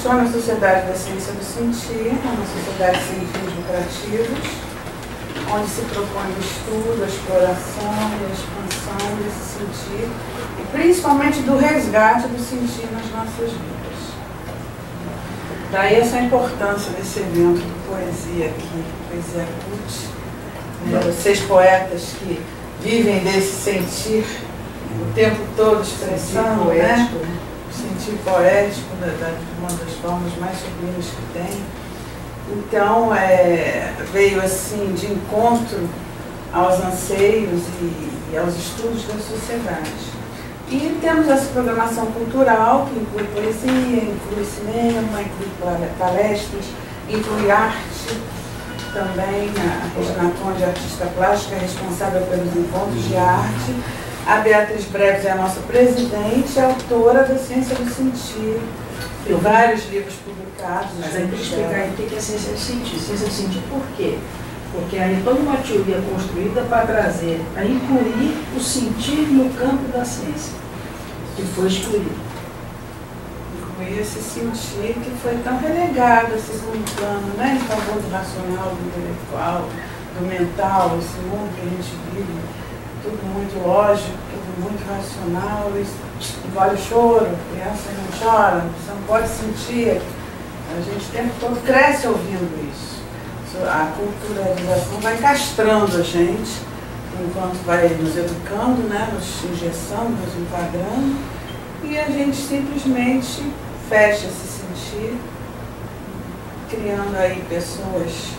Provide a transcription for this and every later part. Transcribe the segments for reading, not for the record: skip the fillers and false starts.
funciona a Sociedade da Ciência do Sentir, uma sociedade sem fins lucrativos, onde se propõe o estudo, a exploração e a expansão desse sentir, e principalmente do resgate do sentir nas nossas vidas. Daí essa importância desse evento de poesia aqui, Poesia CUT, né? Vocês poetas que vivem desse sentir o tempo todo expressando, né? O sentir poético, uma das formas mais sublimes que tem. Então, veio assim de encontro aos anseios e aos estudos da sociedade. E temos essa programação cultural, que inclui poesia, inclui cinema, inclui palestras, inclui arte. Também a Regina Conde, artista plástica, responsável pelos encontros de arte. A Beatriz Breves é a nossa presidente, autora da Ciência do Sentir. Tem vários livros publicados. Mas aí tem que explicar o que é ciência do sentir. Ciência do sentir por quê? Porque aí toda uma teoria construída para trazer, para incluir o sentir no campo da ciência, que foi excluído. Incluir esse sentir que foi tão relegado a segundo plano, né? Em favor do racional, do intelectual, do mental, esse mundo que a gente vive, tudo muito lógico, tudo muito racional, engole o choro, a criança não chora, você não pode sentir. A gente o tempo todo cresce ouvindo isso. A culturalização vai castrando a gente, enquanto vai nos educando, né, nos engessando, nos enquadrando, e a gente simplesmente fecha esse sentir, criando aí pessoas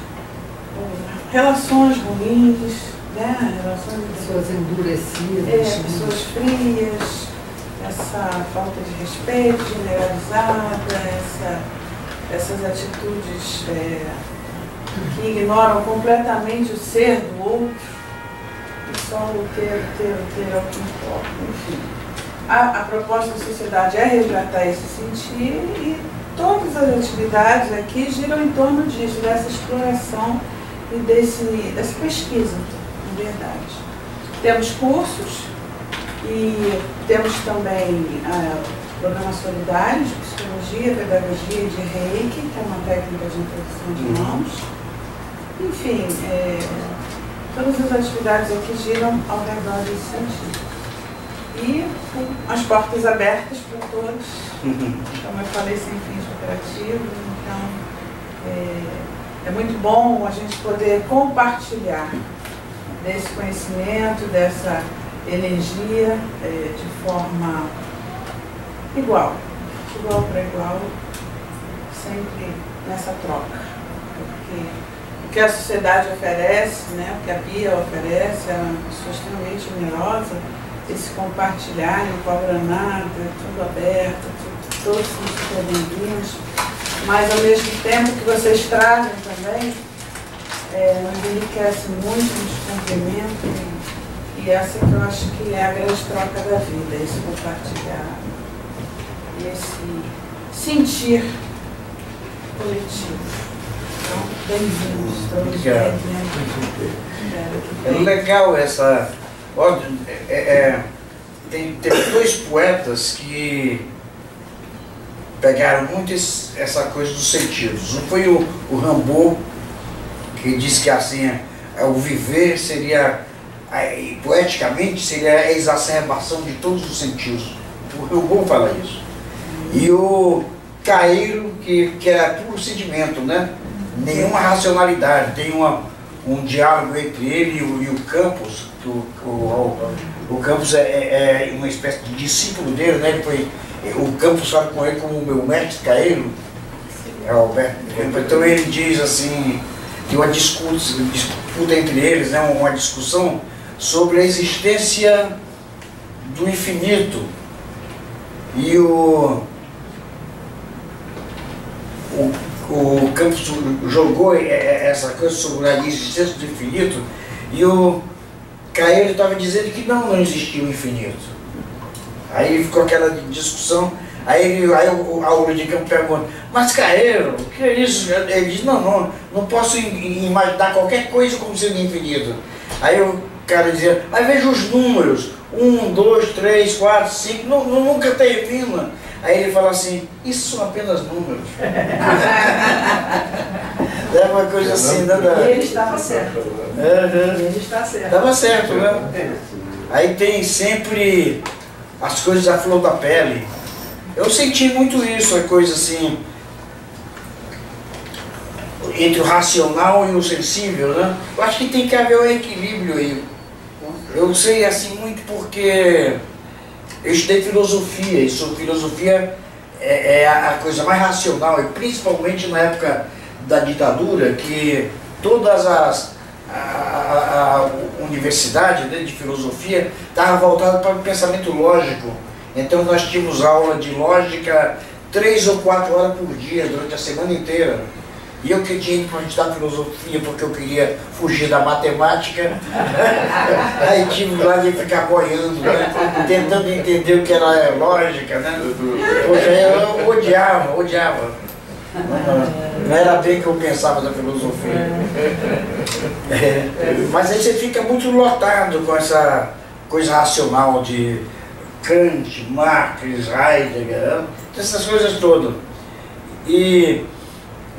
com relações ruins, né, relações pessoas endurecidas, pessoas frias, essa falta de respeito generalizada, essas atitudes que ignoram completamente o ser do outro, e só o ter é o que importa. Enfim, a proposta da sociedade é resgatar esse sentir, e todas as atividades aqui giram em torno disso, dessa exploração e dessa pesquisa, na verdade. Temos cursos e temos também programas solidários de psicologia, pedagogia e de reiki, que é uma técnica de introdução de mãos. Enfim, todas as atividades aqui giram ao redor desse sentido. E com as portas abertas para todos, como eu falei, sem fins lucrativos. Então, é muito bom a gente poder compartilhar desse conhecimento, dessa energia de forma igual para igual, sempre nessa troca. Porque o que a sociedade oferece, né, o que a Bia oferece, é uma pessoa extremamente generosa, esse compartilhar, não cobra nada, tudo aberto, todos são super bem-vindos, mas ao mesmo tempo que vocês trazem também, nos enriquece muito, nos complementa, e essa que eu acho que é a grande troca da vida, esse compartilhar, esse sentir coletivo. Então, bem-vindos, todos bem-vindos. É legal essa... tem dois poetas que pegaram muito essa coisa dos sentidos. Um foi o Rimbaud, que disse que assim, o viver seria, poeticamente, seria a exacerbação de todos os sentidos. O Rimbaud fala isso. E o Caeiro, que é puro sentimento, né? Nenhuma racionalidade, tem um diálogo entre ele e o Campos, que o Campos é uma espécie de discípulo dele, né? O Campos fala com ele como o meu mestre Caeiro, Alberto. Então ele diz assim, que uma disputa entre eles, né? Uma discussão sobre a existência do infinito. E o Campos jogou essa coisa sobre a existência do infinito, e o Caeiro estava dizendo que não existia o infinito. Aí ficou aquela discussão, aí o Auro de Campos pergunta, mas Caeiro, o que é isso? Ele diz, não posso imaginar qualquer coisa como sendo infinito. Aí o cara dizia, mas veja os números, 1, 2, 3, 4, 5, nunca termina. Aí ele fala assim, isso são apenas números. É uma coisa assim, nada. E ele estava certo. Ele está certo. Estava certo, né? Aí tem sempre as coisas à flor da pele. Eu senti muito isso, a coisa assim, entre o racional e o sensível, né? Eu acho que tem que haver um equilíbrio aí. Eu sei assim muito porque eu estudei filosofia, e filosofia é a coisa mais racional, e principalmente na época da ditadura, que todas a universidade, né, de filosofia estava voltada para o pensamento lógico. Então nós tínhamos aula de lógica 3 ou 4 horas por dia, durante a semana inteira. E eu que tinha para estudar filosofia porque eu queria fugir da matemática. Aí tive lá de ficar boiando, né, tentando entender o que era lógica, né? Poxa, eu odiava. Não era bem que eu pensava da filosofia. Mas aí você fica muito lotado com essa coisa racional de Kant, Marx, Heidegger, essas coisas todas. E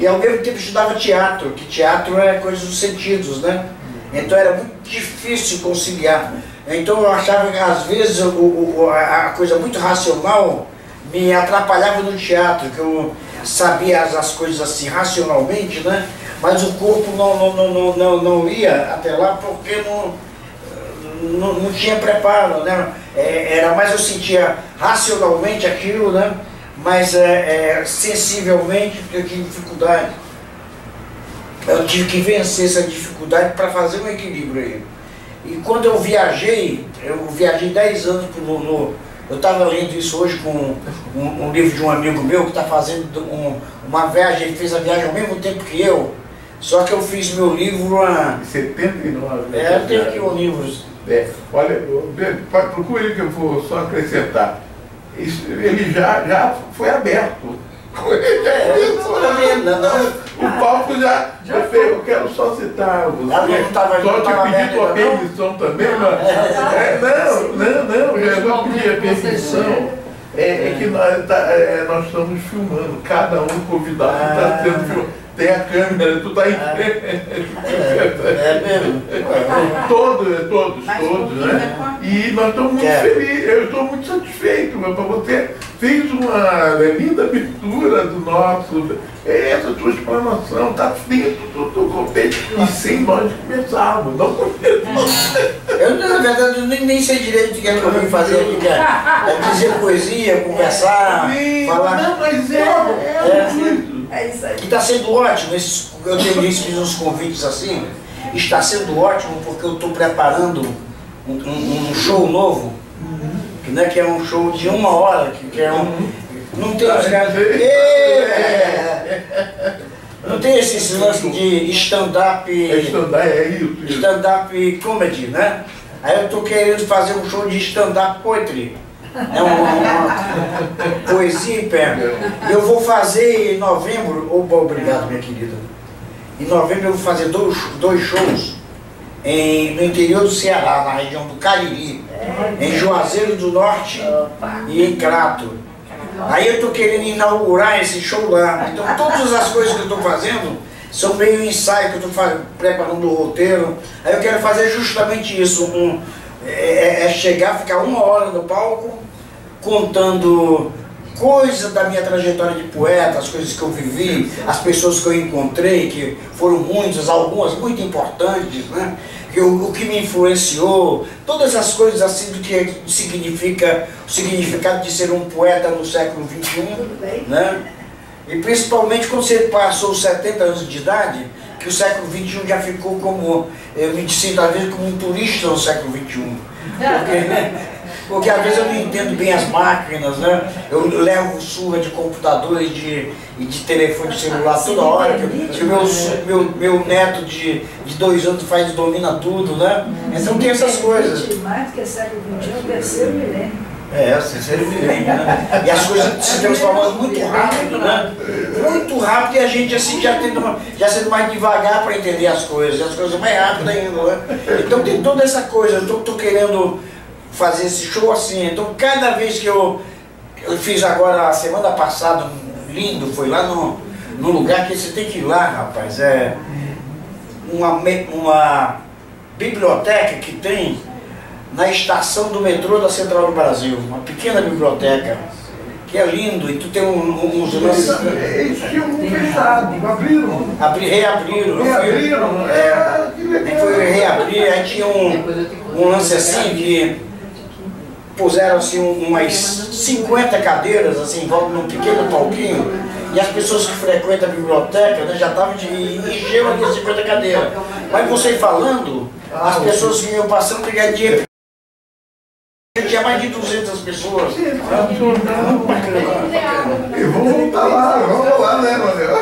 ao mesmo tempo estudava teatro, que teatro é coisa dos sentidos, né? Então era muito difícil conciliar. Então eu achava que às vezes a coisa muito racional me atrapalhava no teatro, que eu sabia as coisas assim racionalmente, né? Mas o corpo não ia até lá porque não tinha preparo, né? Era mais eu sentia racionalmente aquilo, né? Mas sensivelmente eu tinha dificuldade. Eu tive que vencer essa dificuldade para fazer um equilíbrio aí. E quando eu viajei 10 anos eu estava lendo isso hoje com um livro de um amigo meu que está fazendo uma viagem, ele fez a viagem ao mesmo tempo que eu, só que eu fiz meu livro em 79. Eu tenho aqui um livro. Olha, procure ele que eu vou só acrescentar. Ele já foi aberto. O palco já fez. Eu quero só citar você. Só te pedir tua permissão também. Não, eu não pedi a permissão. É que nós estamos filmando, cada um convidado está sendo filmado. Tem a câmera, tu tá em mesmo? Todos, né? E nós estamos muito felizes, eu estou muito satisfeito, mas você fez uma linda abertura do nosso, essa tua explanação, está dentro do contexto, e sem nós começarmos, não começamos. Eu, na verdade, nem sei direito o que é que eu vim fazer aqui, é dizer poesia, conversar, falar. Não, mas é isso aí. E está sendo ótimo, eu tenho visto uns convites assim, está sendo ótimo porque eu estou preparando um show novo, que é um show de 1 hora, que é não tem os caras. Não tem esse lance de stand-up. Stand-up comedy, né? Aí eu estou querendo fazer um show de stand-up poetry. Uma poesia em pé. Eu vou fazer em novembro, obrigado minha querida. Em novembro eu vou fazer dois shows no interior do Ceará, na região do Cariri, em Juazeiro do Norte e em Crato. Aí eu estou querendo inaugurar esse show lá. Então todas as coisas que eu estou fazendo são meio ensaio, que eu estou preparando o roteiro. Aí eu quero fazer justamente isso, chegar, ficar 1 hora no palco, contando coisas da minha trajetória de poeta, as coisas que eu vivi, as pessoas que eu encontrei, que foram muitas, algumas muito importantes, né? O que me influenciou, todas as coisas assim do que significa o significado de ser um poeta no século XXI, né? E principalmente quando você passou os 70 anos de idade, que o século XXI já ficou como, eu me sinto às vezes como um turista no século XXI. Porque às vezes eu não entendo bem as máquinas, né? Eu levo surra de computadores e de telefone celular toda hora, que meu neto de 2 anos domina tudo, né? Então tem essas coisas. Mais do que século XXI, o terceiro milênio. O terceiro milênio, né? E as coisas se transformando muito rápido, né? Muito rápido, e a gente assim já sendo mais devagar para entender as coisas mais rápido ainda, né? Então tem toda essa coisa, eu estou querendo fazer esse show assim, então cada vez que eu Eu fiz agora, a semana passada, um lindo, foi lá num lugar que você tem que ir lá, rapaz. É uma biblioteca que tem na estação do metrô da Central do Brasil. Uma pequena biblioteca, que é lindo, e tu tem uns lances. Eles tinham fechado, abriram. Reabriram. Foi reabrir, aí tinha um lance assim que puseram assim umas 50 cadeiras assim, em volta de um pequeno palquinho, e as pessoas que frequentam a biblioteca, né, já estavam de encheu ali as 50 cadeiras. Mas você falando, as pessoas que iam passando pegavam dinheiro. Tinha mais de 200 pessoas. E vamos voltar lá, vamos lá, né, Manuel?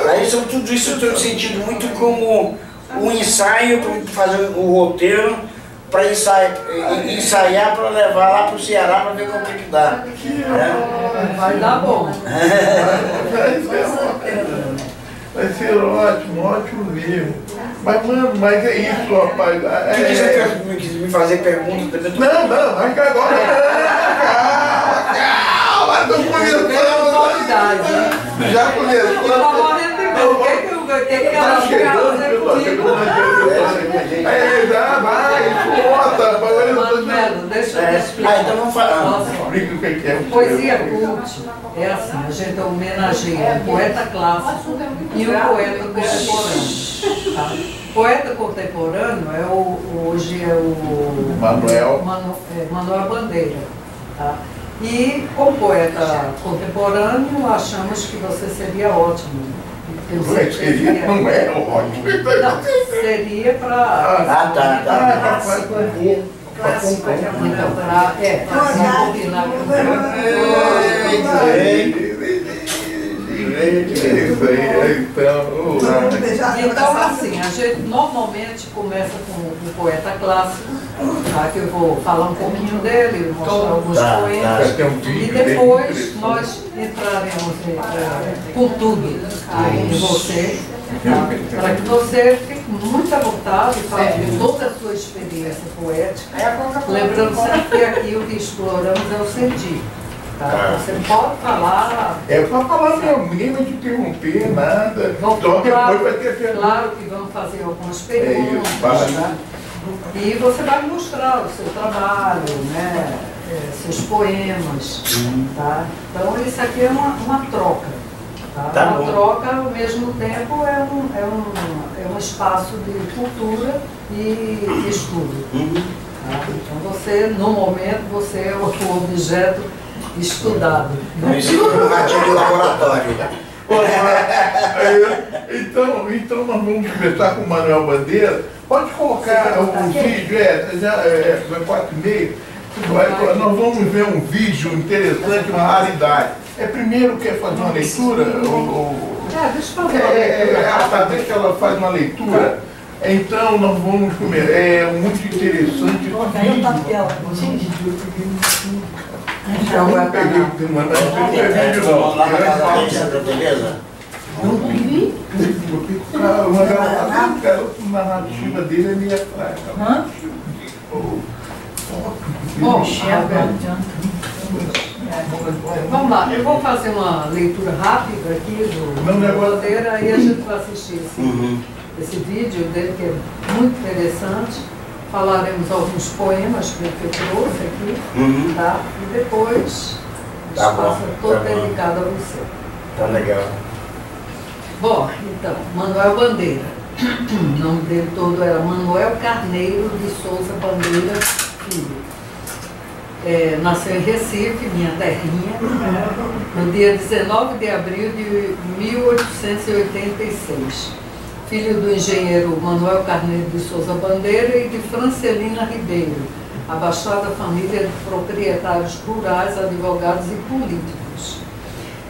Aí tudo isso eu tenho sentido muito como um ensaio para fazer o roteiro, para ensaiar para levar lá para o Ceará para ver como é que dá. Vai dar bom. Vai ser ótimo, ótimo mesmo. Mas, mano, mas é isso, rapaz. Você quer me fazer pergunta também? Não, mas que agora. Calma, estou começando. Já começou. Eu tô morrendo de medo. O que ela quer fazer comigo? Vai, bota. Mano, deixa eu explicar. Então vamos falar. Poesia cult é assim, a gente homenageia o poeta clássico e o poeta contemporâneo. Tá? Poeta contemporâneo hoje é o Manuel Bandeira. Tá? E como poeta contemporâneo, achamos que você seria ótimo. Não é ótimo. Não, seria para... Então, assim, a gente normalmente começa com o poeta clássico, tá? Que eu vou falar um pouquinho dele, mostrar alguns poemas, e depois nós entraremos com tudo em você, tá? Para que você fique muito à vontade e fale de toda a sua experiência poética, lembrando sempre que aqui o que exploramos é o sentir. Tá? Você pode falar. É para falar mesmo, ninguém vai te interromper, nada. Então depois vai ter. Claro que vamos fazer algumas perguntas. Tá? E você vai mostrar o seu trabalho, né? Seus poemas. Tá? Então isso aqui é uma troca. Tá? Uma troca, ao mesmo tempo, é um espaço de cultura e estudo. Tá? Então você, no momento, você é o objeto estudado. Não existe um ratinho de laboratório. Então nós vamos começar com o Manuel Bandeira. Pode colocar o vídeo, já é 4h30. Nós vamos ver um vídeo interessante, uma raridade. Primeiro quer fazer uma leitura? Deixa eu fazer deixa ela fazer uma leitura. Então nós vamos comer. É muito interessante. Vamos lá na casa da beleza? A narrativa dele é minha fraca. Vamos lá, eu vou fazer uma leitura rápida aqui do Bandeira e a gente vai assistir esse vídeo dele, que é muito interessante. Falaremos alguns poemas que eu trouxe aqui, tá? E depois o espaço é todo dedicado a você. Tá legal. Bom, então, Manuel Bandeira. O nome dele todo era Manuel Carneiro de Souza Bandeira Filho. Nasceu em Recife, minha terrinha, no dia 19 de abril de 1886. Filho do engenheiro Manuel Carneiro de Souza Bandeira e de Francelina Ribeiro, abastada família de proprietários rurais, advogados e políticos.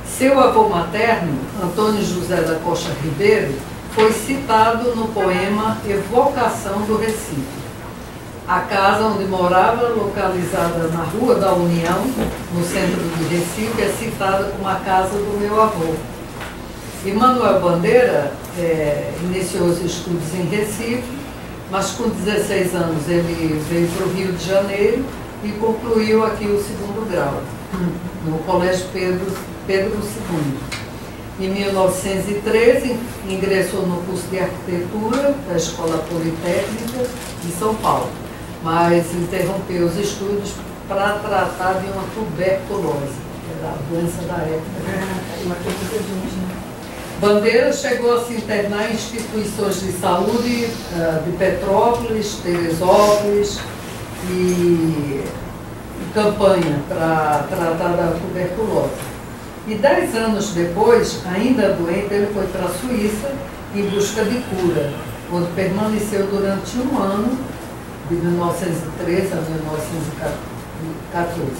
Seu avô materno, Antônio José da Costa Ribeiro, foi citado no poema Evocação do Recife. A casa onde morava, localizada na Rua da União, no centro de Recife, é citada como a casa do meu avô. E Manuel Bandeira iniciou os estudos em Recife, mas com 16 anos ele veio para o Rio de Janeiro, e concluiu aqui o segundo grau, no Colégio Pedro II. Em 1913, ingressou no curso de arquitetura da Escola Politécnica de São Paulo, mas interrompeu os estudos para tratar de uma tuberculose, que era a doença da época. Bandeira chegou a se internar em instituições de saúde de Petrópolis, Teresópolis e campanha para tratar da tuberculose. E 10 anos depois, ainda doente, ele foi para a Suíça em busca de cura, onde permaneceu durante um ano, de 1913 a 1914.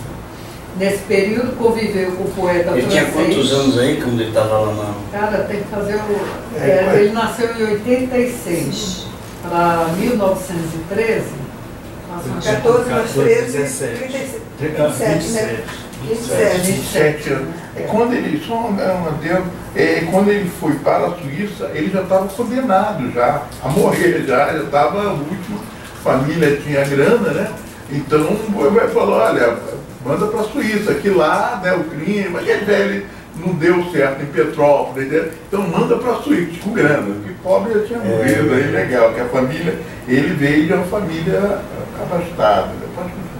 Nesse período conviveu com o poeta francês. Ele tinha quantos anos aí quando ele estava lá na... Cara, tem que fazer o... ele nasceu em 86 para 1913. 14 mais 13, 37, né? 27 anos. Quando ele, quando ele foi para a Suíça, ele já estava condenado já a morrer, já estava último, a família tinha grana, né? Então ele falou, olha, manda para a Suíça, que lá, né, o crime, mas ele não deu certo em Petrópolis, né? Então manda para a Suíça, com grana, que pobre já tinha morrido, aí legal, que a família, ele veio de uma família abastada.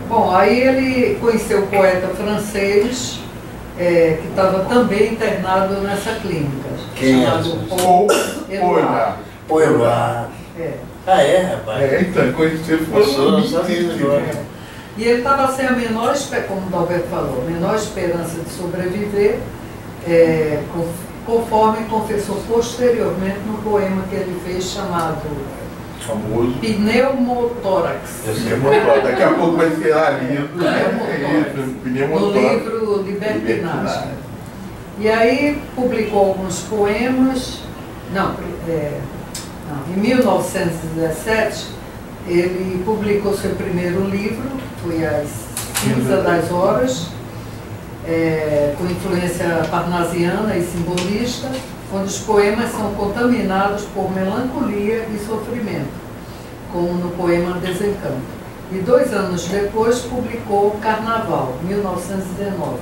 Bom, aí ele conheceu o poeta francês, que estava também internado nessa clínica, chamado Paul Éluard. Paul Éluard. Ah, rapaz? Então, conheceu E ele estava sem a menor esperança, como o Dalberto falou, a menor esperança de sobreviver, conforme confessou posteriormente no poema que ele fez chamado famoso Pneumotórax. Daqui a pouco vai ser lido, no livro Libertinagem. E aí publicou alguns poemas. Em 1917 ele publicou seu primeiro livro, foi As Cinzas das Horas, com influência parnasiana e simbolista, onde os poemas são contaminados por melancolia e sofrimento, como no poema Desencanto. E 2 anos depois publicou Carnaval, 1919.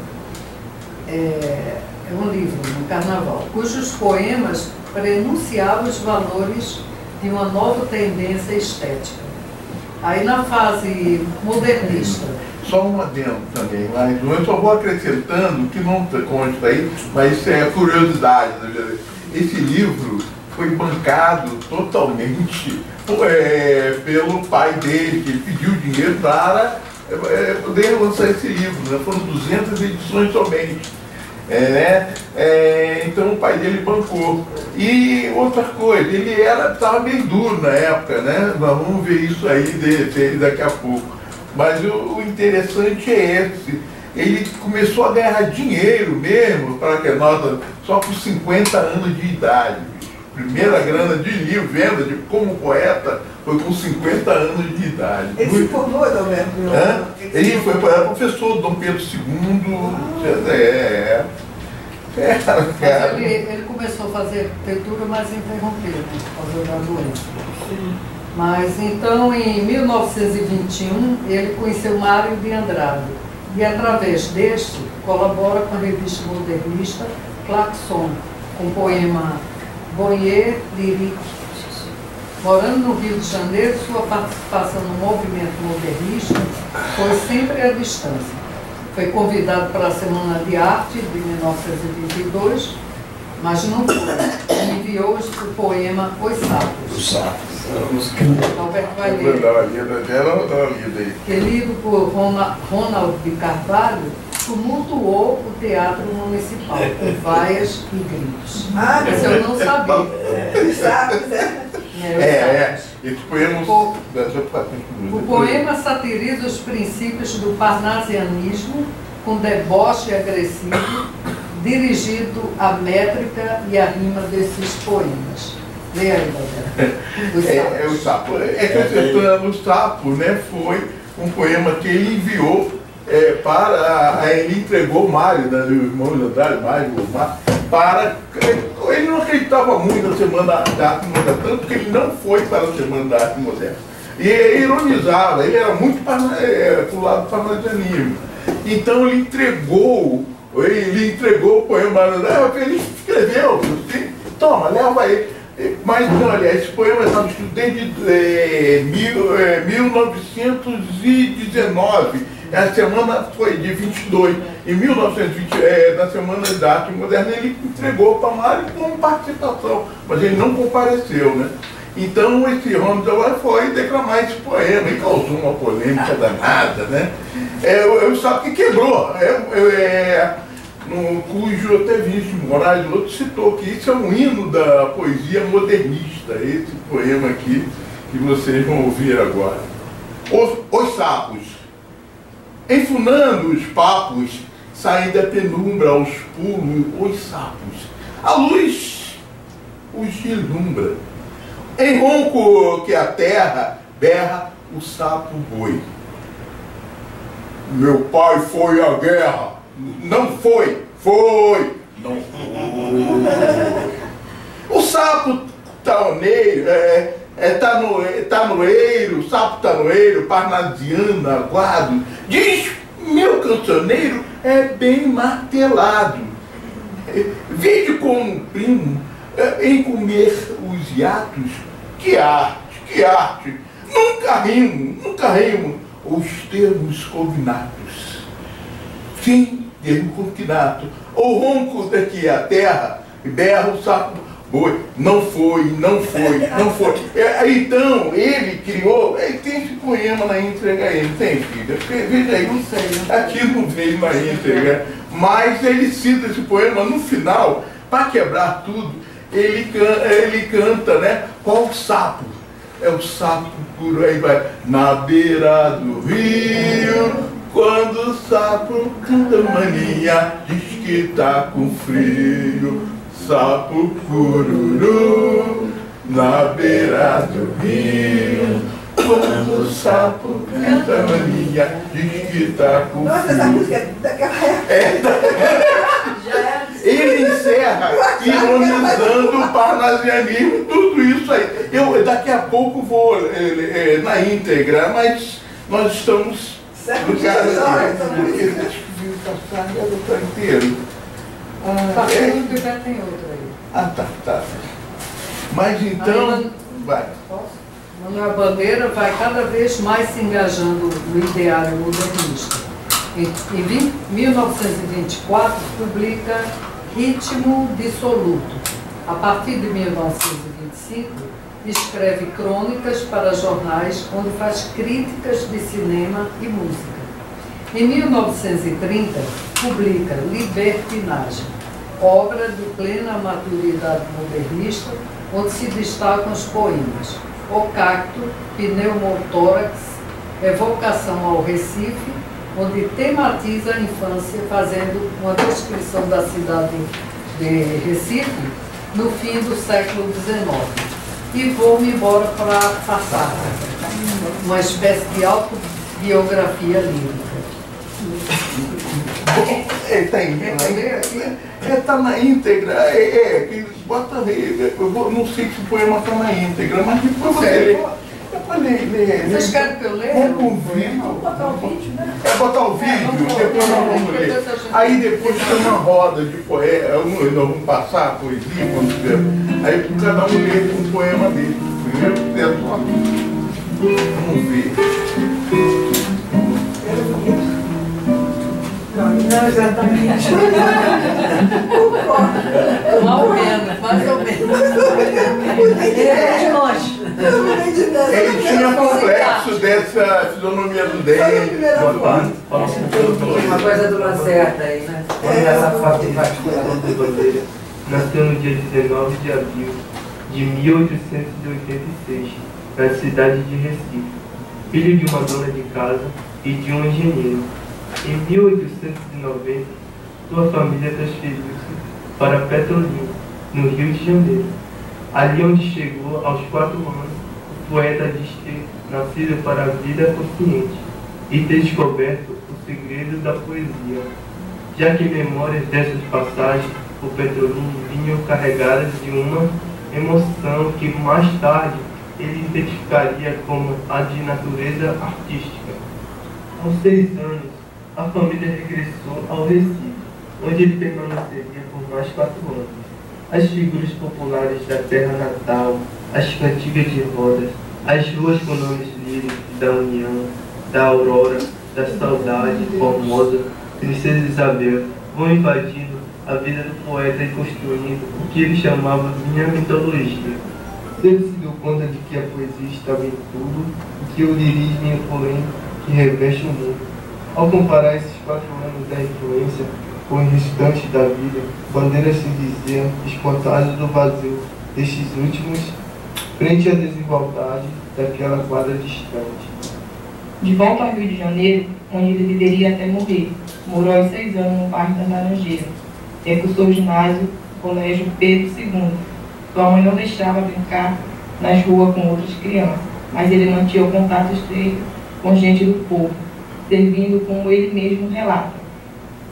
É um livro, um Carnaval, cujos poemas prenunciavam os valores de uma nova tendência estética. Aí na fase modernista. Só um adendo também, mas eu só vou acrescentando, que não consta aí, mas isso é curiosidade. Esse livro foi bancado totalmente pelo pai dele, que pediu dinheiro para poder lançar esse livro, né? Foram 200 edições somente. Então o pai dele bancou. E outra coisa, ele estava meio duro na época, né? Nós vamos ver isso aí dele daqui a pouco. Mas o interessante é esse. Ele começou a ganhar dinheiro mesmo, para que nota, só com 50 anos de idade. Primeira grana de livro, venda como poeta, foi com 50 anos de idade. Ele se formou, Dalberto? Ele foi professor de Dom Pedro II. Mas ele começou a fazer arquitetura, mas interrompeu, né, por causa da doença. Mas então, em 1921, ele conheceu Mário de Andrade. E através deste, colabora com a revista modernista Klaxon, com o poema Boyer Lyrique. Morando no Rio de Janeiro, sua participação no movimento modernista foi sempre à distância. Foi convidado para a Semana de Arte de 1922, mas não foi. Enviou o poema Os Sapos. Os Sapos. Alberto vai ler. Que, lido por Ronald de Carvalho, tumultuou o Teatro Municipal, com vaias e gritos. Isso eu não sabia. Os Sapos, O poema satiriza os princípios do parnasianismo com deboche agressivo, dirigido à métrica e à rima desses poemas. Leia aí, Dalberto. O Sapo. O Sapo, né, foi um poema que ele enviou ele entregou o Mário, né, o irmão de Andrade, para... Ele não acreditava muito na Semana da Arte Moderna, tanto que ele não foi para a Semana da Arte Moderna. E ironizava, ele era muito pro lado parnasianismo. Então ele entregou o poema, ele escreveu, assim, toma, leva aí. Mas, olha, esse poema estava escrito desde 1919, a semana foi de 22, em 1920, na Semana da Arte Moderna, ele entregou para Mário como participação, mas ele não compareceu, né? Então, esse Ramos agora foi declamar esse poema e causou uma polêmica danada, né? Eu sabe que quebrou, cujo até Vinícius Moraes, outro citou que isso é um hino da poesia modernista, esse poema aqui que vocês vão ouvir agora. Os sapos, enfunando os papos, saem da penumbra aos pulos os sapos. A luz os deslumbra. Em ronco que a terra berra o sapo boi. Meu pai foi à guerra. Não foi, foi, não foi. O sapo taoneiro, tanoeiro, sapo tanoeiro, parnasiano, aguado, diz, meu cancioneiro é bem martelado. Vide como primo em comer os hiatos, que arte, nunca rimo os termos combinados. Sim, termo concreto. O ronco daqui a terra, berra o sapo boi. Não foi. Então, ele criou, tem esse poema na íntegra aí, tem, filha? Veja aí, não sei. Aqui não veio na íntegra, mas ele cita esse poema no final, para quebrar tudo, ele canta, né? Qual o sapo? É o sapo puro, aí vai, na beira do rio. Quando o sapo canta maninha, diz que tá com frio. Sapo cururu, na beira do rio. Quando o sapo canta maninha, diz que tá com frio. Nossa, essa música é daquela época. Ele encerra ironizando o parnasianismo, tudo isso aí. Eu daqui a pouco vou na íntegra, mas nós estamos... No caso aqui, deixa eu ver o passado, ela está inteiro. Já tem outro aí. Tá. Mas então, vai. Manuel Bandeira vai cada vez mais se engajando no ideário modernista. Em 1924, publica Ritmo Dissoluto. A partir de 1925, escreve crônicas para jornais onde faz críticas de cinema e música. Em 1930, publica Libertinagem, obra de plena maturidade modernista, onde se destacam os poemas O Cacto, Pneumotórax, Evocação ao Recife, onde tematiza a infância fazendo uma descrição da cidade de Recife no fim do século XIX. E vou-me embora para passar uma espécie de autobiografia lírica. Está na íntegra, bota aí, não sei se o poema está na íntegra, mas depois você lê. Vocês querem que eu leia? Vamos botar o vídeo, né? Botar o vídeo, depois nós vamos ler. Aí depois tem uma roda de poema, nós vamos passar a poesia, quando tiver. Aí cada um lê um poema dele. Primeiro vamos ver. Não, exatamente. Mais ou menos. Ele é de longe. Ele tinha complexo dessa fisionomia do dente. Uma coisa do Lacerda aí, né? Essa foto em particular. Nasceu no dia 19 de abril de 1886, na cidade de Recife, filho de uma dona de casa e de um engenheiro. Em 1890, sua família transferiu-se para Petrolina, no Rio de Janeiro. Ali onde chegou aos 4 anos, o poeta diz ter nascido para a vida consciente e ter descoberto o segredo da poesia, já que memórias dessas passagens por Petrolina vinham carregadas de uma emoção que mais tarde ele identificaria como a de natureza artística. Aos 6 anos, a família regressou ao Recife, onde ele permaneceria por mais 4 anos. As figuras populares da terra natal, as cantigas de rodas, as ruas com nomes líricos da União, da Aurora, da Saudade, Formosa, Princesa Isabel, vão invadindo a vida do poeta e construindo o que ele chamava de minha mitologia. Ele se deu conta de que a poesia estava em tudo e que o lirismo é o polen que reveste o mundo. Ao comparar esses 4 anos da influência com o restante da vida, Bandeira se dizia espantado do vazio destes últimos, frente à desigualdade daquela quadra distante. De volta ao Rio de Janeiro, onde ele viveria até morrer, morou aos 6 anos no bairro da Laranjeira. Recursou o ginásio, colégio Pedro II. Sua mãe não deixava brincar nas ruas com outras crianças, mas ele mantinha o contato estreito com gente do povo, servindo, como ele mesmo relata,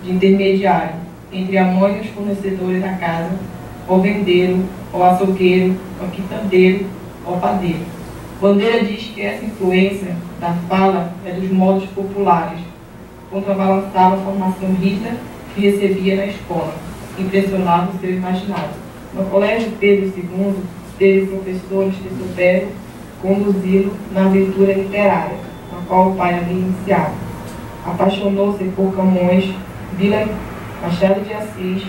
de intermediário entre a mãe e os fornecedores da casa, o vendeiro, o açougueiro, o quitandeiro, o padeiro. Bandeira diz que essa influência da fala é dos modos populares, contrabalançava a formação rígida que recebia na escola, impressionava o seu imaginário. No colégio Pedro II, teve professores que souberam conduzi-lo na aventura literária, na qual o pai havia iniciado. Apaixonou-se por Camões, Vila Machado de Assis.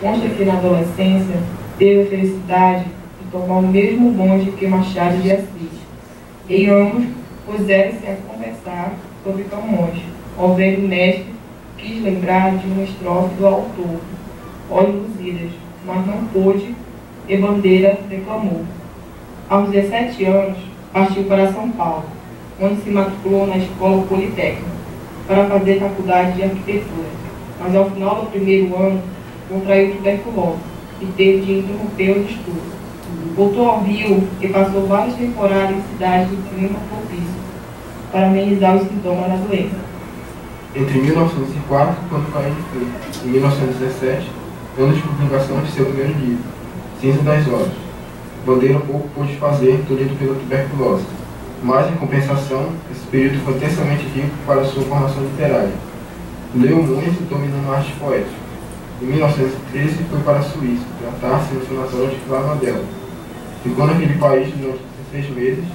Consta que na adolescência teve a felicidade de tomar o mesmo bonde que Machado de Assis. E ambos puseram-se a conversar sobre Camões. O velho mestre quis lembrar de uma estrofe do autor, Olhos Luzidas, mas não pôde, e Bandeira declamou. Aos 17 anos, partiu para São Paulo, onde se matriculou na Escola Politécnica, para fazer faculdade de arquitetura. Mas ao final do primeiro ano, contraiu tuberculose e teve de interromper os estudos. Voltou ao Rio e passou várias temporadas em cidades do clima propício, para amenizar os sintomas da doença. Entre 1904, quando Paris foi, e 1917, ano de publicação de seu primeiro livro, Cinza das Horas. Bandeira pouco pôde fazer, tolhido pela tuberculose, mas, em compensação, esse período foi intensamente rico para sua formação literária. Leu muito e dominou a arte poética. Em 1913, foi para a Suíça, tratar-se no sanatório de Clavadel. Ficou naquele país durante 16 meses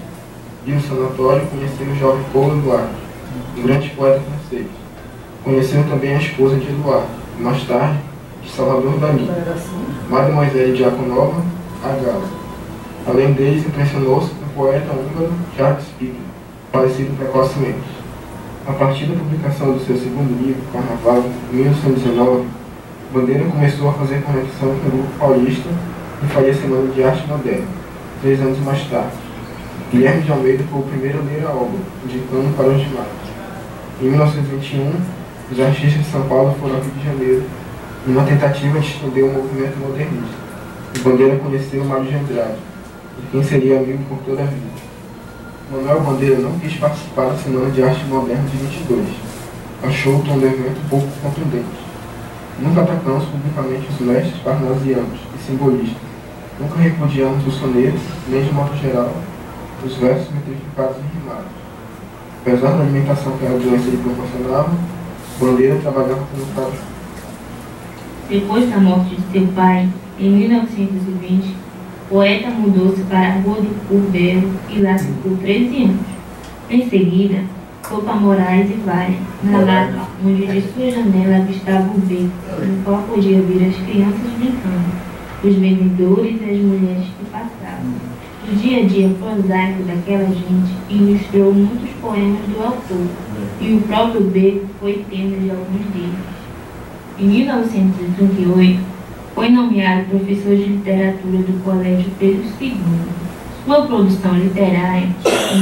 e, no sanatório, conheceu o jovem Paul Éluard, um grande poeta francês. Conheceu também a esposa de Éluard, e mais tarde, de Salvador Dalí, Mademoiselle Diakonova, a Gala. Além deles, impressionou-se com o poeta húngaro Jacques Spiegel, falecido precocemente. A partir da publicação do seu segundo livro, Carnaval, em 1919, Bandeira começou a fazer conexão com o grupo paulista e faria Semana de Arte Moderna, 3 anos mais tarde. Guilherme de Almeida foi o primeiro a ler a obra, indicando para os demais. Em 1921, os artistas de São Paulo foram ao Rio de Janeiro, numa tentativa de estender o movimento modernista. E Bandeira conheceu Mário de Andrade, de quem seria amigo por toda a vida. Manuel Bandeira não quis participar da Semana de Arte Moderna de 22. Achou o tom do evento pouco contundente. Nunca atacamos publicamente os mestres parnasianos e simbolistas. Nunca repudiamos os sonetos, nem de modo geral, os versos metrificados e rimados. Apesar da alimentação que a doença lhe proporcionava, Bandeira trabalhava como tal. Depois da morte de seu pai, em 1920, o poeta mudou-se para a Rua do Curvelo e lá ficou 13 anos. Em seguida, foi para Moraes e Vale, na Lapa, onde de sua janela avistava o beco, no qual podia ver as crianças brincando, os vendedores e as mulheres que passavam. O dia a dia prosaico daquela gente ilustrou muitos poemas do autor, e o próprio beco foi tema de alguns deles. Em 1938, foi nomeado professor de literatura do Colégio Pedro II. Sua produção literária,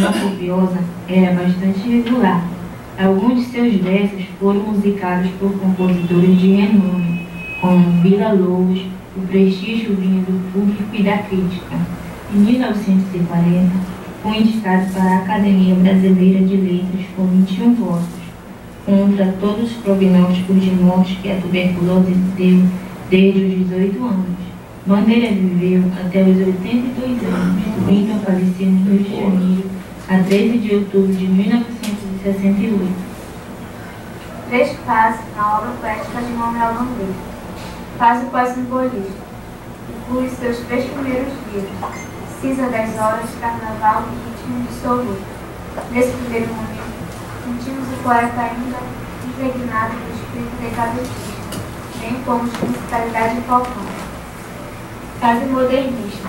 não copiosa, era bastante regular. Alguns de seus versos foram musicados por compositores de renome, como Vila Lobos, o prestígio vinha do público e da crítica. Em 1940, foi indicado para a Academia Brasileira de Letras com 21 votos, contra todos os prognósticos de morte que a tuberculose deu desde os 18 anos. Bandeira viveu até os 82 anos, vindo a falecer no Rio de Janeiro, a 13 de outubro de 1968. Trecho fase na obra poética de Manuel Bandeira. Fase pós-simbolismo. Inclui seus 3 primeiros livros, Cinza das Horas, Carnaval e Ritmo Dissoluto. Nesse primeiro momento, sentimos o poeta ainda impregnado do espírito decadentista, bem como de musicalidade falcão. Fase modernista.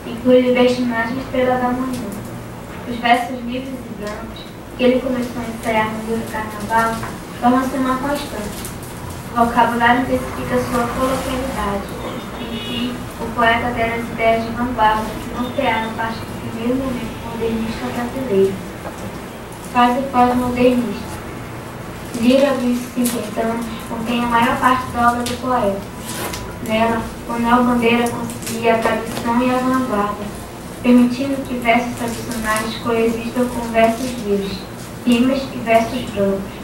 Inclui Libertinagem Estrela da Manhã. Os versos livres e brancos, que ele começou a ensaiar no livro Carnaval, tornam-se uma constante. O vocabulário intensifica sua coloquialidade. Enfim, o poeta tem as ideias de vanguarda que nortearam parte do primeiro momento modernista brasileiro. Fase pós-modernista. Lira dos 50 anos contém a maior parte da obra do poeta. Nela, Manuel Bandeira concilia a tradição e a vanguarda, permitindo que versos tradicionais coexistam com versos livres, rimas e versos brancos.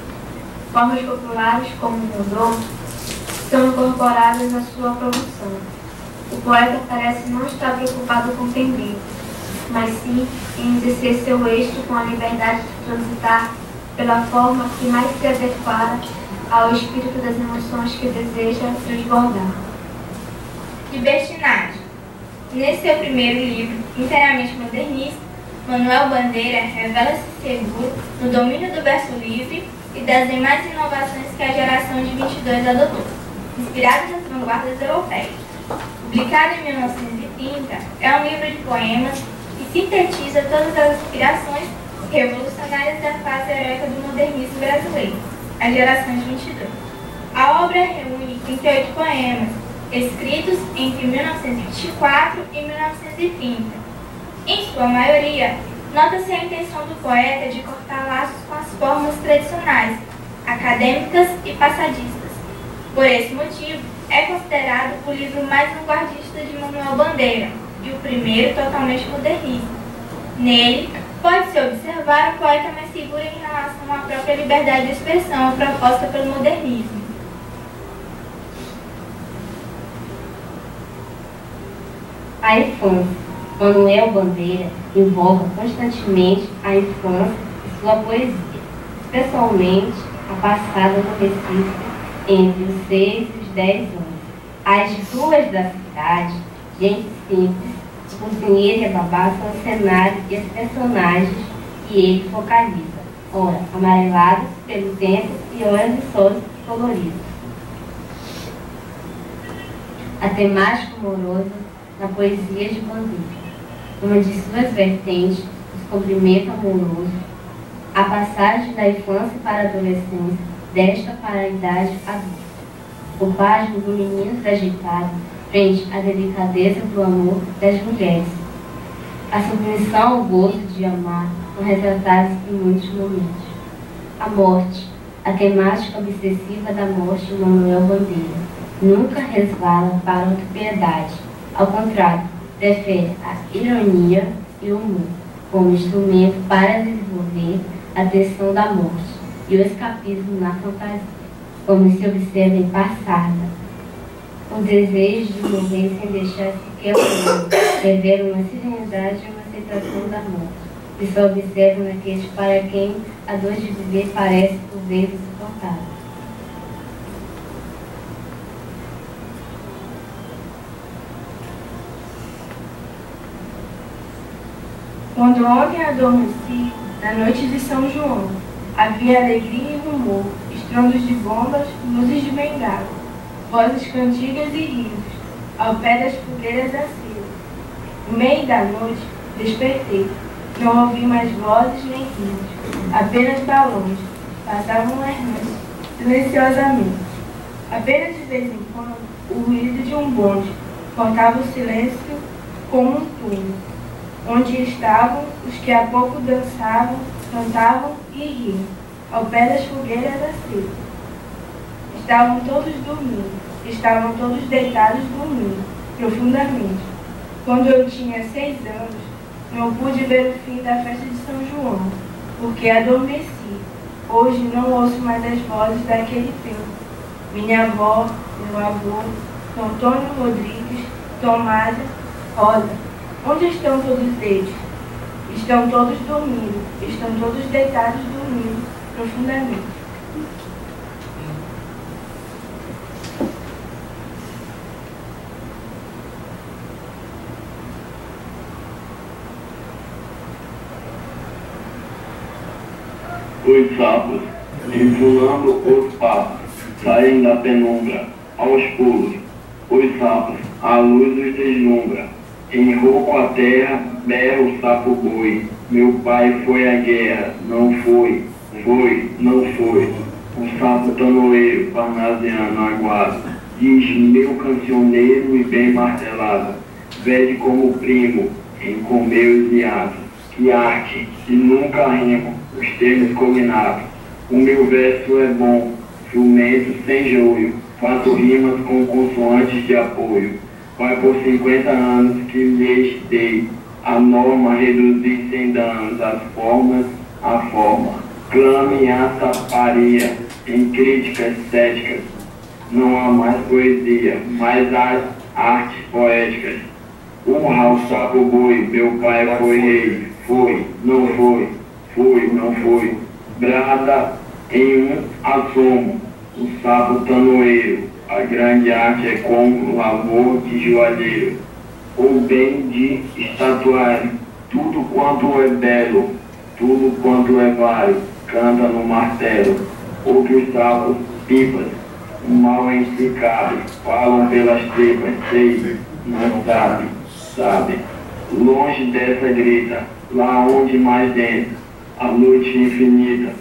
Formas populares, como o rondô, são incorporadas à sua produção. O poeta parece não estar preocupado com o tempo, mas sim em exercer seu eixo com a liberdade de transitar pela forma que mais se adequara ao espírito das emoções que deseja transbordar. Libertinagem. Nesse seu primeiro livro, inteiramente modernista, Manuel Bandeira revela-se seguro no domínio do verso livre e das demais inovações que a geração de 22 adotou, inspiradas nas vanguardas europeias. Publicado em 1930, é um livro de poemas que sintetiza todas as aspirações revolucionárias da fase heróica do modernismo brasileiro, a geração de 22. A obra reúne 38 poemas, escritos entre 1924 e 1930. Em sua maioria, nota-se a intenção do poeta de cortar laços com as formas tradicionais, acadêmicas e passadistas. Por esse motivo, é considerado o livro mais vanguardista de Manuel Bandeira e o primeiro totalmente modernista. Nele, pode-se observar um poeta mais seguro em relação à própria liberdade de expressão proposta pelo modernismo. A infância. Manuel Bandeira invoca constantemente a infância e sua poesia, especialmente a passada no Recife entre os 6 e os 10 anos. As ruas da cidade, gente simples, o cozinheiro e a babá são os cenários e as personagens que ele focaliza, ora amarelados pelo tempo e ora viçosos e coloridos. A temática amorosa na poesia de Bandeira. Uma de suas vertentes, o descobrimento amoroso, a passagem da infância para a adolescência, desta para a idade adulta. O pasmo do menino agitado frente à delicadeza do amor das mulheres. A submissão ao gosto de amar são retratadas em muitos momentos. A morte, a temática obsessiva da morte de Manuel Bandeira, nunca resvala para a autopiedade. Ao contrário, prefere a ironia e o humor como instrumento para desenvolver a tensão da morte e o escapismo na fantasia, como se observa em Passada. O desejo de morrer sem deixar sequer o mundo revela uma serenidade e uma aceitação da morte, que só observa naqueles para quem a dor de viver parece por vezes insuportável. Quando ontem adormeci, na noite de São João, havia alegria e rumor, estrondos de bombas, luzes de bengala, vozes cantigas e risos, ao pé das fogueiras acesas. No meio da noite, despertei. Não ouvi mais vozes nem risos, apenas balões, passavam errantes, silenciosamente. Apenas de vez em quando, o ruído de um bonde cortava o silêncio como um túnel, onde estavam os que há pouco dançavam, cantavam e riam, ao pé das fogueiras acesas. Estavam todos dormindo, estavam todos deitados dormindo, profundamente. Quando eu tinha 6 anos, não pude ver o fim da festa de São João, porque adormeci. Hoje não ouço mais as vozes daquele tempo. Minha avó, meu avô, Antônio Rodrigues, Tomás, Rosa, onde estão todos eles? Estão todos dormindo, estão todos deitados dormindo profundamente. Os sapos, enfunando os papos, saem da penumbra, aos pulos. Os sapos, a luz os deslumbra. Enrouco a terra, berra o sapo boi. Meu pai foi à guerra, não foi, não foi. O sapo tanoeiro, parnasiano, aguado, diz meu cancioneiro e bem martelado. Vede como primo, em comer os hiatos. Que arte, e nunca rimo os termos combinados. O meu verso é bom, jumento sem joio, faço rimas com consoantes de apoio. Vai por 50 anos que lhes dei a norma, reduzir sem danos as formas, a forma. Clame a saparia em críticas céticas. Não há mais poesia, mas há artes poéticas. Honra o sapo boi, meu pai foi rei. Foi, não foi, não foi. Brada em um assomo, o sapo tanoeiro. A grande arte é como lavor de joalheiro, ou bem de estatuário. Tudo quanto é belo, tudo quanto é vário, canta no martelo. Outros sapos, pipas, mal em si cabe, falam pelas tripas, sei, não sabe, sabe. Longe dessa grita, lá onde mais densa, a noite infinita,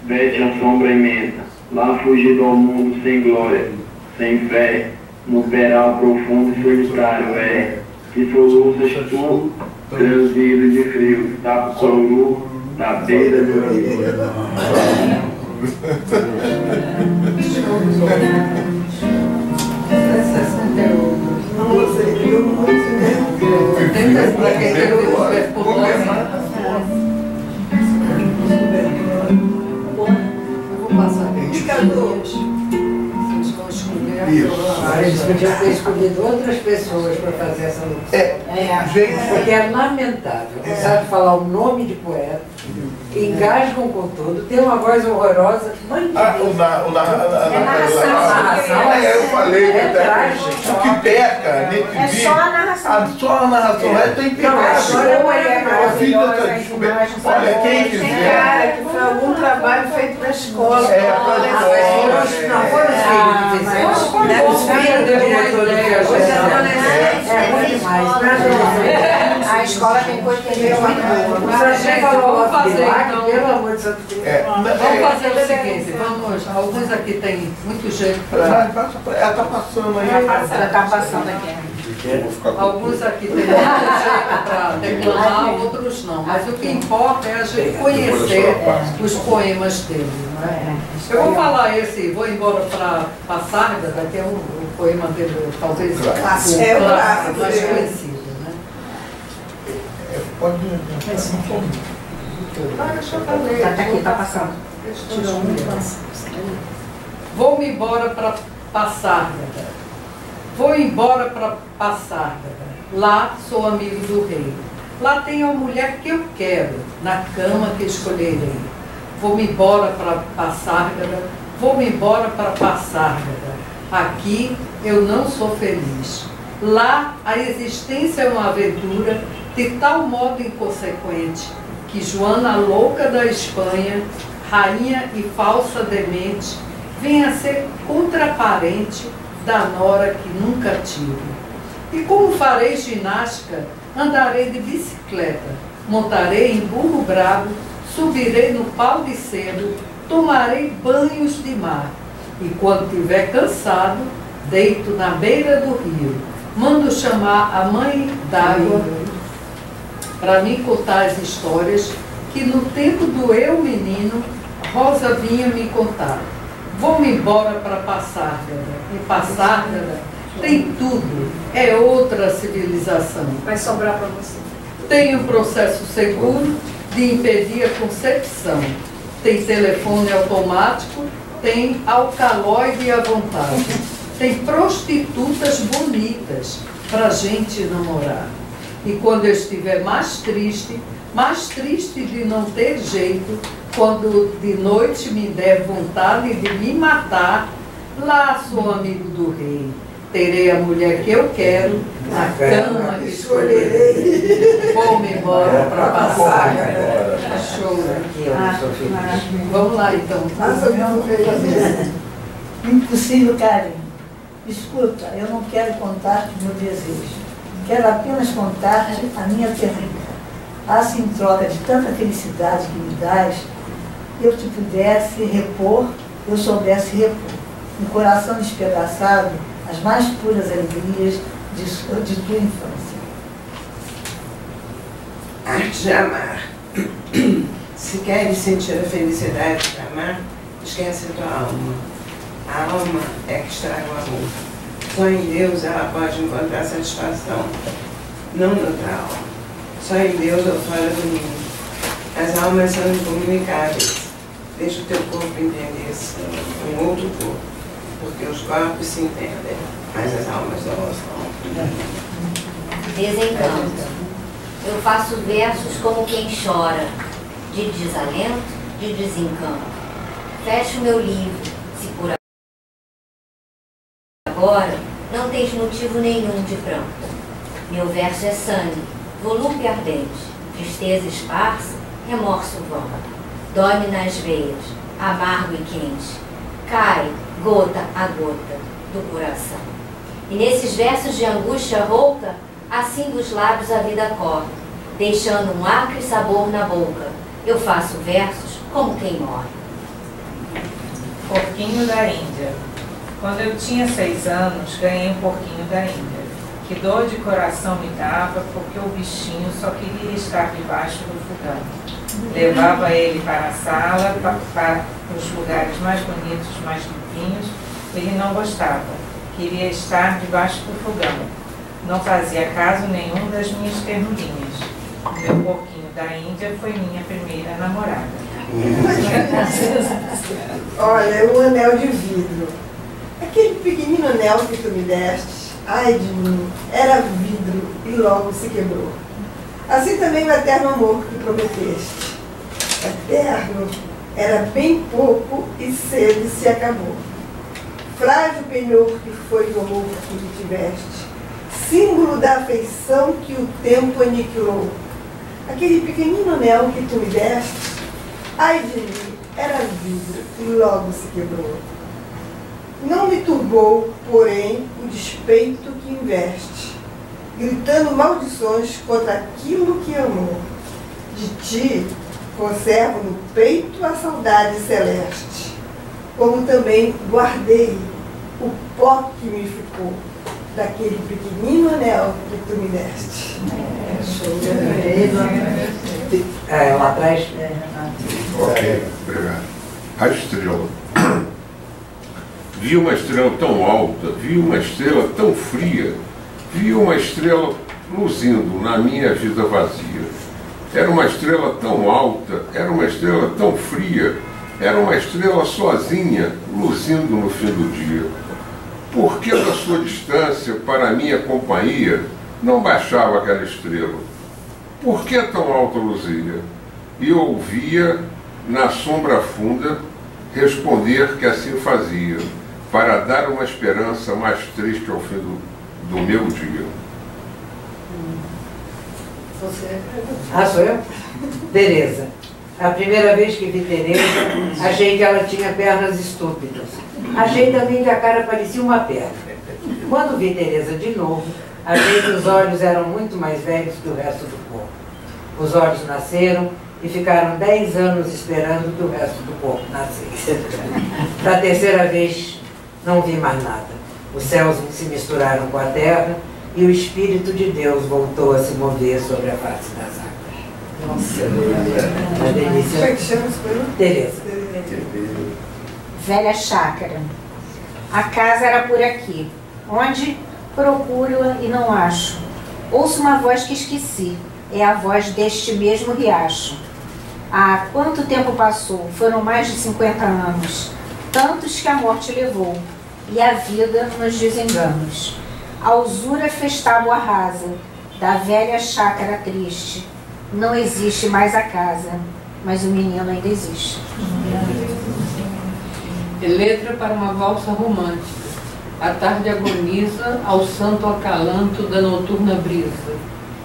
veste a sombra imensa, lá fugido ao mundo sem glória, sem fé, no peral profundo e solitário é, que soluças tu, transido de frio, sapo coruru, da beira do rio. Eles podiam ter escolhido outras pessoas para fazer essa locução. Porque é lamentável. Não sabe falar o nome de poeta, engasgam com tudo, tem uma voz horrorosa. Eu falei, o que peca nesse vídeo. Só a narração. Só a narração. Tem que pegar. Olha, quem quiser. Foi algum trabalho feito para a escola. Não foram os filhos que fizeram. Os filhos é muito demais. A escola tem coisa que é muito boa. Mas a gente falou fazer, então, pelo amor de Deus. Vamos fazer o seguinte, alguns aqui tem muito jeito para... Ela está passando aí. Ela está passando aqui. Alguns aqui tem muito jeito para declamar, outros não. Mas o que importa é a gente conhecer os poemas dele. Não é? Eu vou falar esse, vou embora para Passárgada, que é um poema dele, talvez o mais conhecido. Pode. Está aqui, está passando. Vou-me embora para Passárgada. Vou embora para Passárgada. Lá sou amigo do rei. Lá tenho a mulher que eu quero, na cama que escolherei. Vou-me embora para Passárgada. Vou-me embora para Passárgada. Aqui eu não sou feliz. Lá a existência é uma aventura de tal modo inconsequente que Joana louca da Espanha, rainha e falsa demente, vem a ser contraparente da nora que nunca tive. E como farei ginástica, andarei de bicicleta, montarei em burro bravo, subirei no pau de cedo, tomarei banhos de mar. E quando tiver cansado, deito na beira do rio, mando chamar a mãe d'água para me contar as histórias que no tempo do eu menino, Rosa vinha me contar. Vou-me embora para Passárgada. Em Passárgada tem tudo, é outra civilização. Vai sobrar para você. Tem um processo seguro de impedir a concepção. Tem telefone automático, tem alcaloide à vontade. Tem prostitutas bonitas, para a gente namorar. E quando eu estiver mais triste de não ter jeito, quando de noite me der vontade de me matar, lá sou amigo do rei. Terei a mulher que eu quero, na cama que escolherei. Vou-me embora para passar. Show. Vamos lá então. Impossível, Karen. Escuta, eu não quero contar-te o meu desejo. Quero apenas contar-te a minha ternura. Assim, em troca de tanta felicidade que me dás, eu te pudesse repor, eu soubesse repor, no coração despedaçado, as mais puras alegrias de tua infância. Arte de amar. Se queres sentir a felicidade de amar, esquece tua alma. A alma é que estraga o amor. Só em Deus ela pode encontrar satisfação, não noutra alma. Só em Deus ou fora do mundo. As almas são incomunicáveis. Deixa o teu corpo entender-se um outro corpo, porque os corpos se entendem, mas as almas não estão. Desencanto. Eu faço versos como quem chora, de desalento, de desencanto. Fecho meu livro, se por agora não tens motivo nenhum de pranto. Meu verso é sangue, volúpia ardente, tristeza esparsa, remorso vão. Dói-me nas veias, amargo e quente, cai, gota a gota, do coração. E nesses versos de angústia rouca, assim dos lábios a vida corre, deixando um acre sabor na boca. Eu faço versos como quem morre. Porquinho da Índia. Quando eu tinha 6 anos, ganhei um porquinho da Índia. Que dor de coração me dava, porque o bichinho só queria estar debaixo do fogão. Levava ele para a sala, para os lugares mais bonitos, mais limpinhos. Ele não gostava, queria estar debaixo do fogão. Não fazia caso nenhum das minhas ternurinhas. O meu porquinho da Índia foi minha primeira namorada. Olha, um anel de vidro. Aquele pequenino anel que tu me deste, ai de mim, era vidro e logo se quebrou. Assim também o eterno amor que prometeste. Eterno era bem pouco e cedo se acabou. Frágil penhor que foi o amor que tu tiveste, símbolo da afeição que o tempo aniquilou. Aquele pequenino anel que tu me deste, ai de mim, era vidro e logo se quebrou. Não me turbou, porém, o despeito que investe, gritando maldições contra aquilo que amou. De ti conservo no peito a saudade celeste, como também guardei o pó que me ficou daquele pequenino anel que tu me deste. Lá atrás. Ok, obrigado. A estrela. Vi uma estrela tão alta, vi uma estrela tão fria, vi uma estrela luzindo na minha vida vazia. Era uma estrela tão alta, era uma estrela tão fria, era uma estrela sozinha, luzindo no fim do dia. Por que da sua distância para a minha companhia não baixava aquela estrela? Por que tão alta luzia? E eu ouvia, na sombra funda, responder que assim fazia, para dar uma esperança mais triste ao fim do meu dia. Você? Sou eu? Tereza. A primeira vez que vi Tereza, achei que ela tinha pernas estúpidas. Achei também que a cara parecia uma perna. Quando vi Tereza de novo, achei que os olhos eram muito mais velhos que o resto do corpo. Os olhos nasceram e ficaram 10 anos esperando que o resto do corpo nascesse. Da terceira vez, não vi mais nada. Os céus se misturaram com a terra e o Espírito de Deus voltou a se mover sobre a face das águas. Nossa, uma delícia. Como é que chama isso? Tereza. Velha chácara. A casa era por aqui. Onde? Procuro-a e não acho. Ouço uma voz que esqueci. É a voz deste mesmo riacho. Ah, quanto tempo passou? Foram mais de 50 anos. Tantos que a morte levou. E a vida nos desenganos. A usura fez tábua rasa da velha chácara triste. Não existe mais a casa, mas o menino ainda existe. É letra para uma valsa romântica. A tarde agoniza ao santo acalanto da noturna brisa.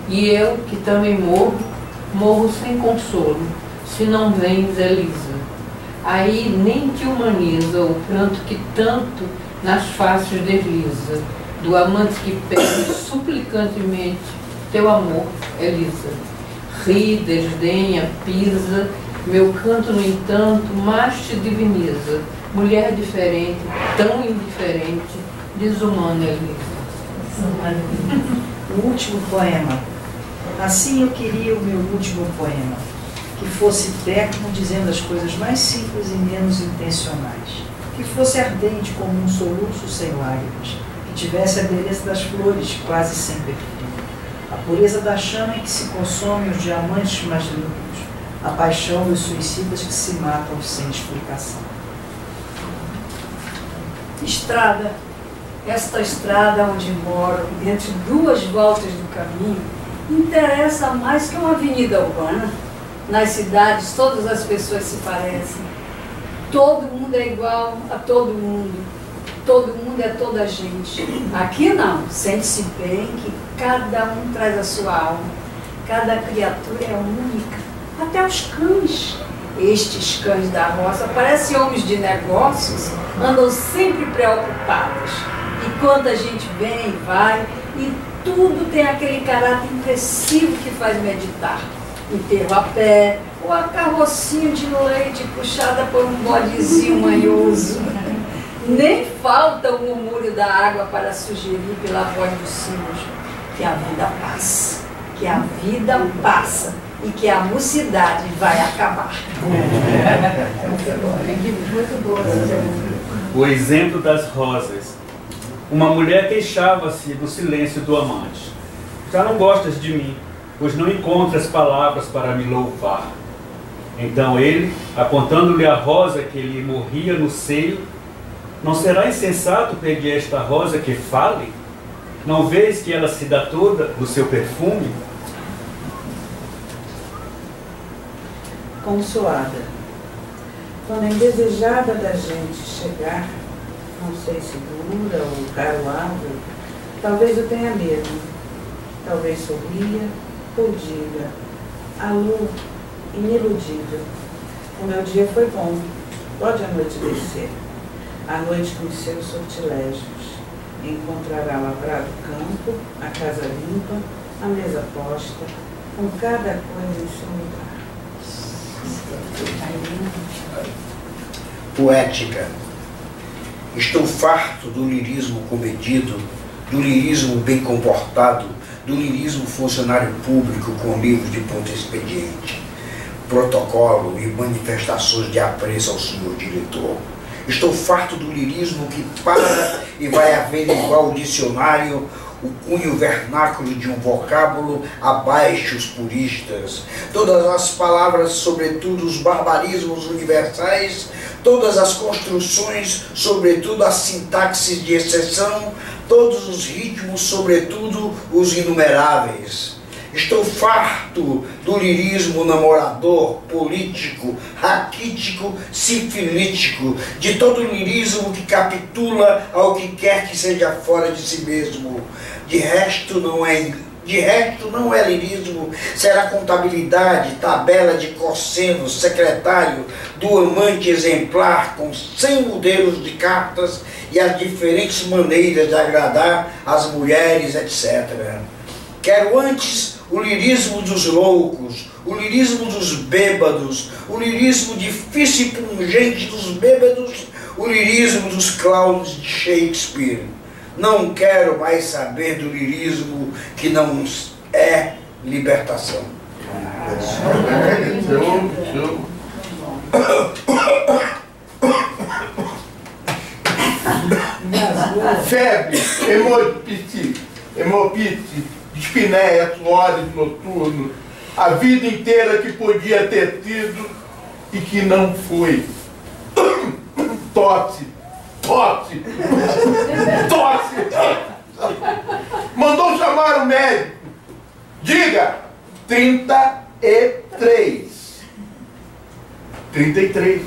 E eu, que também morro, morro sem consolo, se não vens, Elisa. Aí nem te humaniza o pranto que tanto nas faces desliza, do amante que pede suplicantemente teu amor, Elisa. Ri, desdenha, pisa, meu canto, no entanto, mais te diviniza. Mulher diferente, tão indiferente, desumana, Elisa. O último poema. Assim eu queria o meu último poema, que fosse terno, dizendo as coisas mais simples e menos intencionais, que fosse ardente como um soluço sem lágrimas, que tivesse a beleza das flores quase sem perfume, a pureza da chama em que se consomem os diamantes mais límpidos, a paixão dos suicidas que se matam sem explicação. Estrada. Esta estrada onde moro, entre duas voltas do caminho, interessa mais que uma avenida urbana. Nas cidades, todas as pessoas se parecem. Todo mundo é igual a todo mundo. Todo mundo é toda a gente. Aqui não. Sente-se bem que cada um traz a sua alma. Cada criatura é única. Até os cães. Estes cães da roça parecem homens de negócios, andam sempre preocupados. E quanta gente vem e vai, e tudo tem aquele caráter impressivo que faz meditar. Enterro a pé, ou a carrocinha de leite puxada por um bodezinho manhoso. Nem falta o murmúrio da água para sugerir pela voz dos sinos que a vida passa, que a vida passa e que a mocidade vai acabar. Muito boa. O exemplo das rosas. Uma mulher queixava-se do silêncio do amante. Já não gostas de mim, pois não encontras palavras para me louvar. Então ele, apontando-lhe a rosa que lhe morria no seio, não será insensato pedir a esta rosa que fale? Não vês que ela se dá toda no seu perfume? Consoada. Quando a indesejada da gente chegar, não sei se dura ou garoada, talvez eu tenha medo, talvez sorria ou diga: alô, iniludível, o meu dia foi bom, pode a noite descer. A noite com seus sortilégios encontrará lavrado campo, a casa limpa, a mesa posta, com cada coisa em seu lugar. Poética. Estou farto do lirismo comedido, do lirismo bem comportado, do lirismo funcionário público com livros de ponto expediente, protocolo e manifestações de apreço ao senhor diretor. Estou farto do lirismo que para e vai averiguar o dicionário, o cunho vernáculo de um vocábulo abaixo os puristas. Todas as palavras, sobretudo os barbarismos universais, todas as construções, sobretudo as sintaxes de exceção, todos os ritmos, sobretudo os inumeráveis. Estou farto do lirismo namorador, político, raquítico, sifilítico, de todo lirismo que capitula ao que quer que seja fora de si mesmo. De resto não é lirismo, será contabilidade, tabela de cossenos, secretário do amante exemplar com 100 modelos de cartas e as diferentes maneiras de agradar as mulheres, etc. Quero antes o lirismo dos loucos, o lirismo dos bêbados, o lirismo difícil e pungente dos bêbados, o lirismo dos clowns de Shakespeare. Não quero mais saber do lirismo que não é libertação. Febre, hemopite, dispneia, suores noturnos, a vida inteira que podia ter tido e que não foi. Tosse, tosse, tosse. Diga! 33. 33.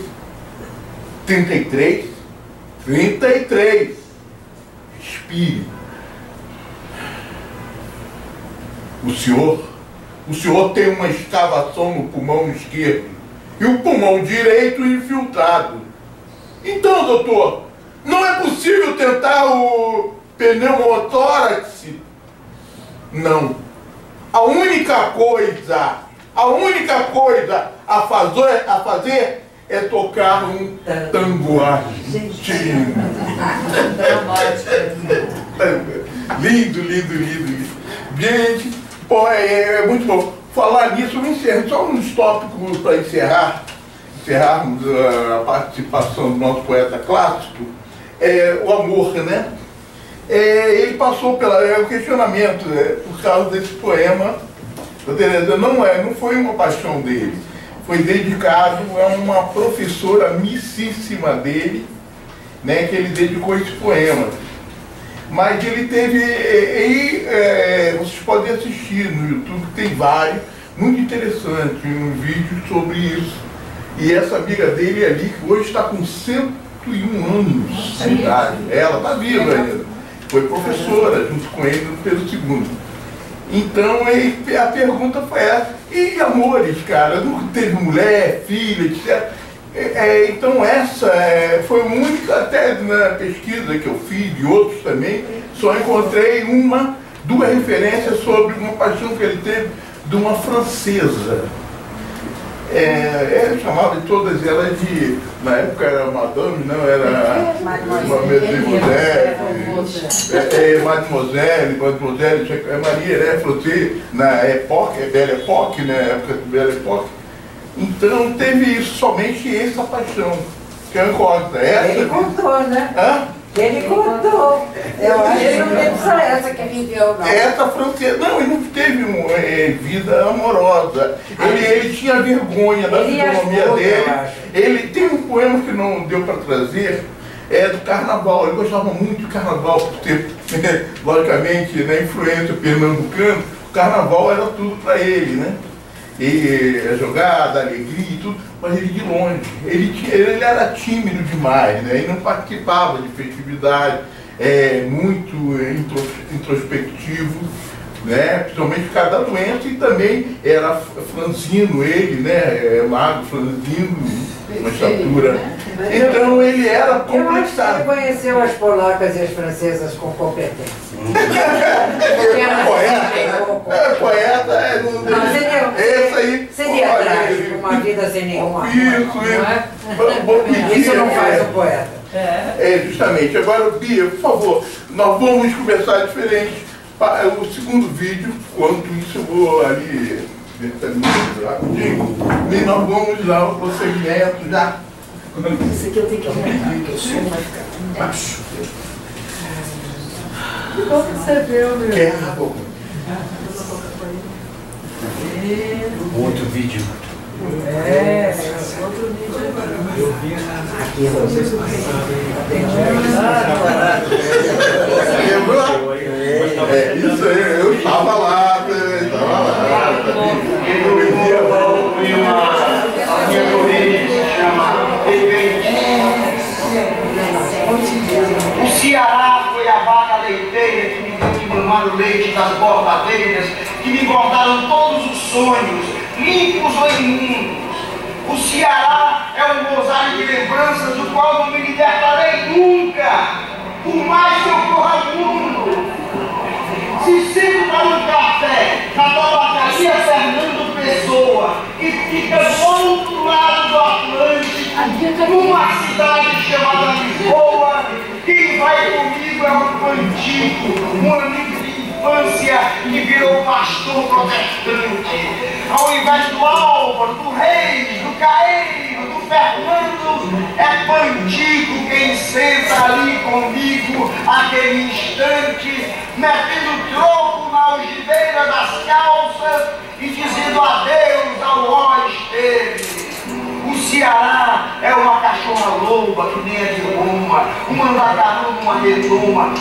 33. 33. Respire. O senhor tem uma escavação no pulmão esquerdo e o pulmão direito infiltrado. Então, doutor, não é possível tentar o pneumotórax? Não. A única coisa a fazer é tocar um tango argentino. Lindo, lindo, lindo. Gente, pô, é muito bom. Falar nisso, eu encerro. Só uns tópicos para encerrarmos a participação do nosso poeta clássico. O amor, né? Ele passou pelo questionamento, por causa desse poema da Teresa. Não foi uma paixão dele. Foi dedicado a uma professora amicíssima dele, né, que ele dedicou esse poema. Mas ele teve, vocês podem assistir no YouTube, tem vários, muito interessante, um vídeo sobre isso. E essa amiga dele ali, que hoje está com 101 anos de idade, ela está viva ainda, foi professora junto com ele no Pedro II. Então a pergunta foi essa, e amores, cara, não teve mulher, filha, etc. Então essa foi a única, até na pesquisa que eu fiz, de outros também, só encontrei duas referências sobre uma paixão que ele teve de uma francesa. Ele chamava de todas elas de, na época era madame, não, era mademoiselle, Maria, né, francês, na época, Belle Époque, na época de Belle Époque. Então teve isso, somente essa paixão, que é incógnita. Ele contou, né? Hã? Ele contou. Eu acho que ele não teve só essa que viveu, não. Essa francesa, não, ele não teve vida amorosa. Ele tinha vergonha da fisionomia dele. Ele tem um poema que não deu para trazer, do carnaval. Ele gostava muito de carnaval, por ter, logicamente, na influência pernambucana, o carnaval era tudo para ele, né? E a jogada, a alegria e tudo, mas ele de longe. Ele era tímido demais, né? Ele não participava de festividade, muito introspectivo, né? Principalmente por causa da doença, e também era franzino ele, né? Magro, franzino, uma estatura. Então ele era complexado. Eu acho que ele conheceu as polacas e as francesas com competência. Poeta, seria trágico, uma vida sem nenhuma. Isso não faz um poeta. Justamente. Agora, Bia, por favor, nós vamos começar diferente. O segundo vídeo, quanto isso eu vou ali rapidinho, e nós vamos lá ao prosseguimento já. Isso aqui eu tenho que aumentar, porque o som vai ficar embaixo. Que bom que você viu, meu. Quer? Outro vídeo. Outro vídeo. Eu vi aqui, vocês Isso aí, eu estava lá, O Ceará foi a vaca leiteira que me deu de mamar o leite das bordadeiras, que me engordaram todos os sonhos, limpos ou imundos. O Ceará é um rosário de lembranças do qual não me libertarei nunca, por mais que eu corra mundo. Se senta no café, na tabacaria Fernando Pessoa, e fica do outro lado do Atlântico, numa cidade chamada Lisboa, quem vai comigo é um antigo, um amigo de infância que virou pastor protestante. Ao invés do Álvaro, do Reis, do Caeiro, do Fernando, é Pantico quem senta ali comigo aquele instante, metendo troco na algibeira das calças e dizendo adeus ao ó esteve. O Ceará é uma cachorra-loba que nem é de Roma, um mandagaru numa redoma,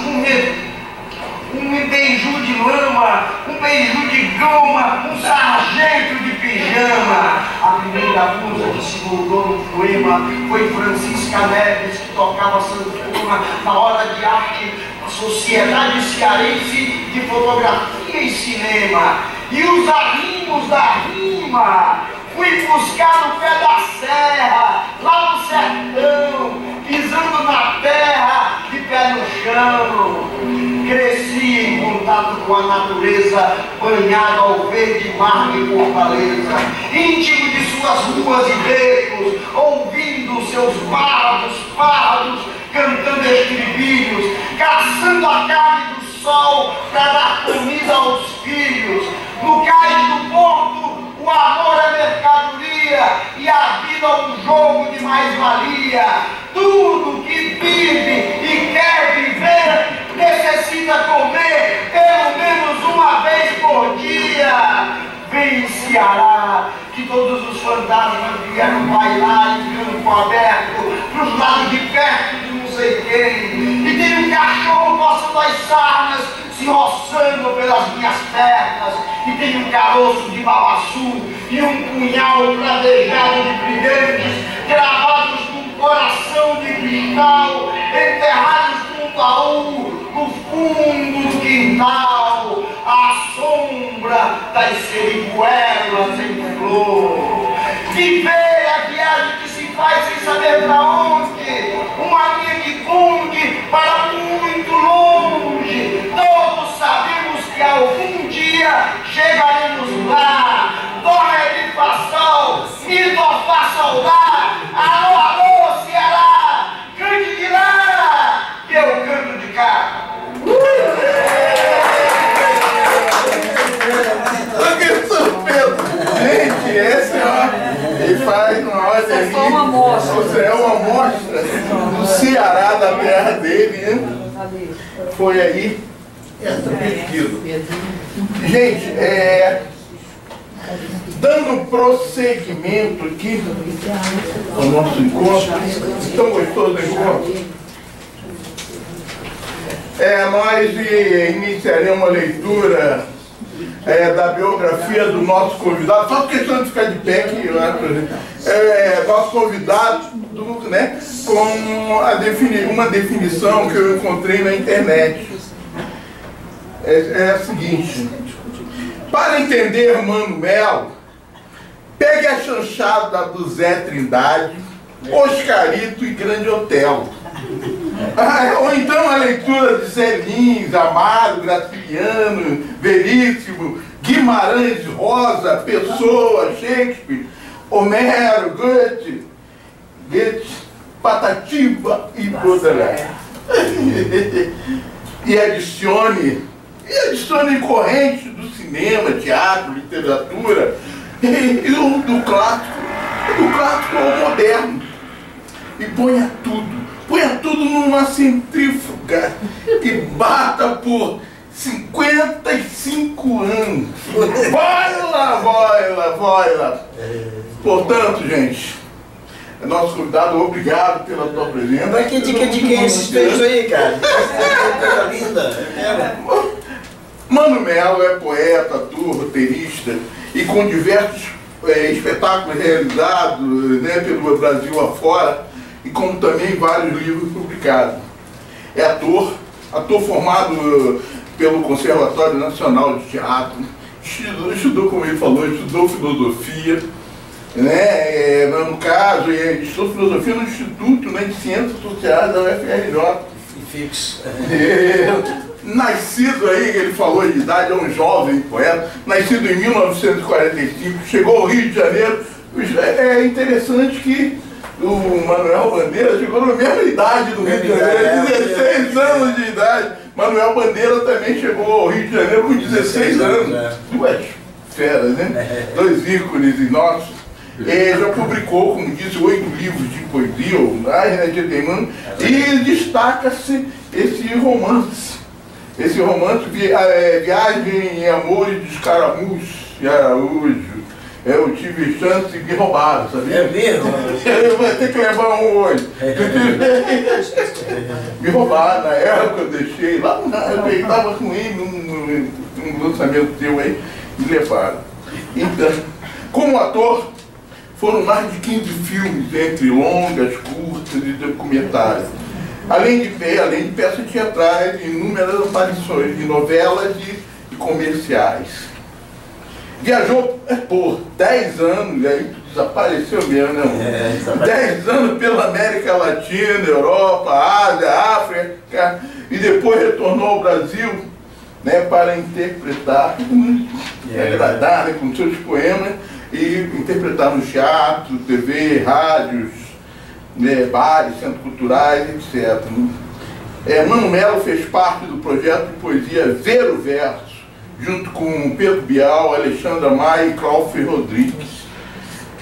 um um beiju de lama, um beiju de goma, um sargento de pijama. A primeira musa que se moldou no poema foi Francisca Neves, que tocava sanfona na hora de arte, a Sociedade Cearense de Fotografia e Cinema. E os arrimos da rima fui buscar no pé da serra, lá no sertão, pisando na terra, de pé no chão. Cresci em contato com a natureza, banhado ao verde mar de Fortaleza, íntimo de suas ruas e becos, ouvindo seus bardos, pardos, cantando estribilhos, caçando a carne do sol para dar comida aos filhos. No cais do porto, o amor é mercadoria e a vida é um jogo de mais-valia. Tudo que vive e quer viver necessita comer pelo menos uma vez por dia. Vem Ceará, que todos os fantasmas vieram bailar em campo aberto, pros lados de perto de não sei quem. E tem um cachorro passando as sarnas, se roçando pelas minhas pernas. E tem um caroço de babaçu e um punhal pradejado de brilhantes, gravados num coração de cristal, enterrados num baú no fundo do quintal, à sombra das seriguelas em flor. Viver é a viagem que se faz sem saber para onde, uma linha de bonde para muito longe. Todos sabemos que algum dia chegaremos lá. Dó, ré, mi, fá, sol, mi, dó, fá, sol, lá. Alô, alô, Ceará, cante de lá, que eu canto de cá. Gente, essa é uma... Ele faz uma ordem ali. É uma amostra. É uma amostra do Ceará, da terra dele, né? Foi aí essa pesquisa. Gente, dando prosseguimento aqui ao nosso encontro, tão gostoso o encontro, nós iniciaremos a leitura da biografia do nosso convidado, só questão de ficar de pé aqui, nosso convidado, né, com uma definição que eu encontrei na internet. É a seguinte: para entender Manuel, pegue a chanchada do Zé Trindade, Oscarito e Grande Hotel. Ou então a leitura de Zé Lins, Amaro, Graciliano, Veríssimo, Guimarães Rosa, Pessoa, Shakespeare, Homero, Goethe, Patativa e Baudelaire. E adicione corrente do cinema, teatro, literatura, e do clássico ao moderno. E ponha tudo numa centrífuga e bata por 55 anos. Vai lá. Portanto, gente, nosso convidado, obrigado pela tua presença. Mas que dica de quem é esses textos aí, cara? Coisa linda. Manuel é poeta, ator, roteirista e com diversos espetáculos realizados, né, pelo Brasil afora, e como também vários livros publicados. É ator formado pelo Conservatório Nacional de Teatro, estudou, como ele falou, estudou filosofia, né? No caso, estudou filosofia no Instituto, né, de Ciências Sociais da UFRJ. Fixo. Nascido aí, ele falou de idade, é um jovem poeta, nascido em 1945, chegou ao Rio de Janeiro. É interessante que o Manuel Bandeira chegou na mesma idade do Rio de Janeiro, 16 anos de idade. Manuel Bandeira também chegou ao Rio de Janeiro com 16 anos. Duas feras, né? Dois ícones nossos. Já publicou, como disse, 8 livros de poesia, e destaca-se esse romance, Viagem em Amores de Escaramujo, eu tive chance de roubar, sabia? É mesmo? Eu vou ter que levar um hoje. Me roubaram na época, eu deixei lá, eu estava com ele num lançamento teu aí, me levaram. Então, como ator, foram mais de 15 filmes, entre longas, curtas e documentários. Além de peças teatrais, inúmeras aparições de novelas e comerciais. Viajou por 10 anos, e aí desapareceu mesmo, né? 10 anos pela América Latina, Europa, Ásia, África, e depois retornou ao Brasil, né, para interpretar, agradar, né, com seus poemas, e interpretar no teatro, TV, rádios, né, bares, centros culturais, etc. Mano Melo fez parte do projeto de poesia Ver o Verso, junto com Pedro Bial, Alexandra Maia e Cláudio Rodrigues.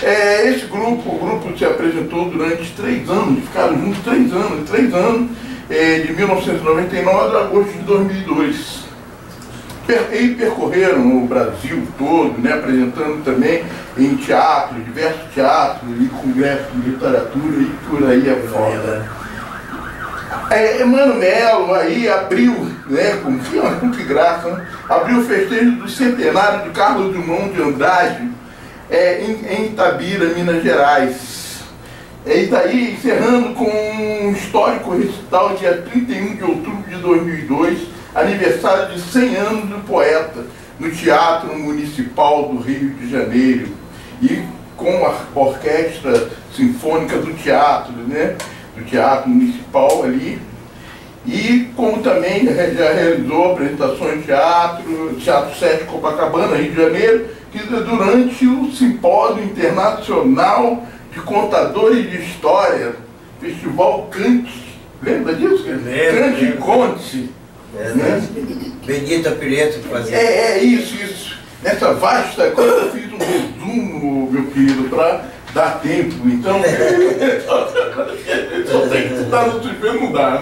Esse grupo, o grupo se apresentou durante 3 anos, ficaram juntos 3 anos, de 1999 a agosto de 2002. E percorreram o Brasil todo, né, apresentando também em teatro, diversos teatros e congressos de literatura e por aí afora. Mano Melo aí abriu, né, com que graça, né, abriu o festejo do centenário de Carlos Drummond de Andrade em Itabira, Minas Gerais. E daí encerrando com um histórico recital dia 31 de outubro de 2002, aniversário de 100 anos do poeta, no Teatro Municipal do Rio de Janeiro, e com a Orquestra Sinfônica do Teatro, né, do Teatro Municipal ali, e como também já realizou apresentações de Teatro 7 Copacabana, Rio de Janeiro, que durante o Simpósio Internacional de Contadores de História, Festival Cante, lembra disso? Cante e Conte. Benedita Pireto que fazia. Isso. Nessa vasta coisa eu fiz um resumo, meu querido, para dar tempo. Então, só tem que estudar no Twitter, não dá.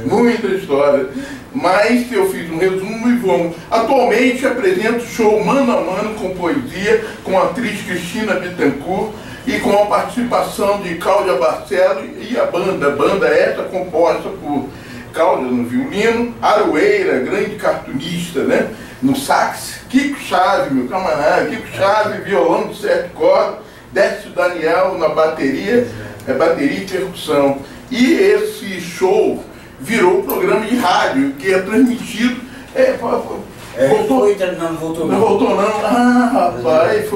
Muita história. Mas eu fiz um resumo e vamos. Atualmente apresento show mano a mano com poesia, com a atriz Cristina Bittencourt e com a participação de Cláudia Barcelo e a banda essa composta por Cláudia no violino, Aroeira, grande cartunista, né, no sax, Kiko Chave, meu camarada, Kiko Chave, violão de 7 cordas, Décio Daniel na bateria, bateria e percussão. E esse show virou programa de rádio, que é transmitido. Não voltou não. Ah, rapaz,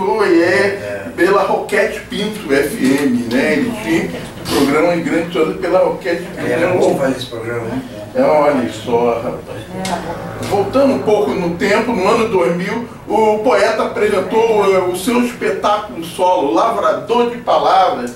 pela Roquete Pinto FM, né? Ele tinha programa em grande toda pela Roquete Pinto. Vamos fazer esse programa, né? Olha só, rapaz. Voltando um pouco no tempo, no ano 2000, o poeta apresentou o seu espetáculo solo, Lavrador de Palavras,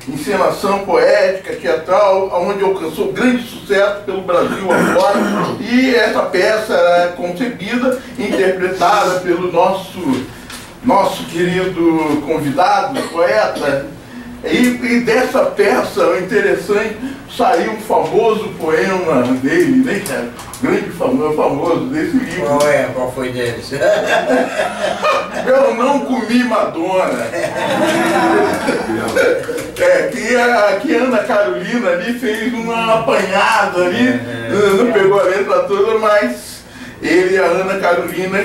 encenação poética, teatral, onde alcançou grande sucesso pelo Brasil afora. E essa peça é concebida, interpretada pelo nosso querido convidado, poeta. E dessa peça, o interessante, saiu um famoso poema dele, né, cara? Grande famoso desse livro. Qual foi deles? Eu não comi Madonna. Que a Ana Carolina ali fez uma apanhada ali, não pegou a letra toda, mas ele e a Ana Carolina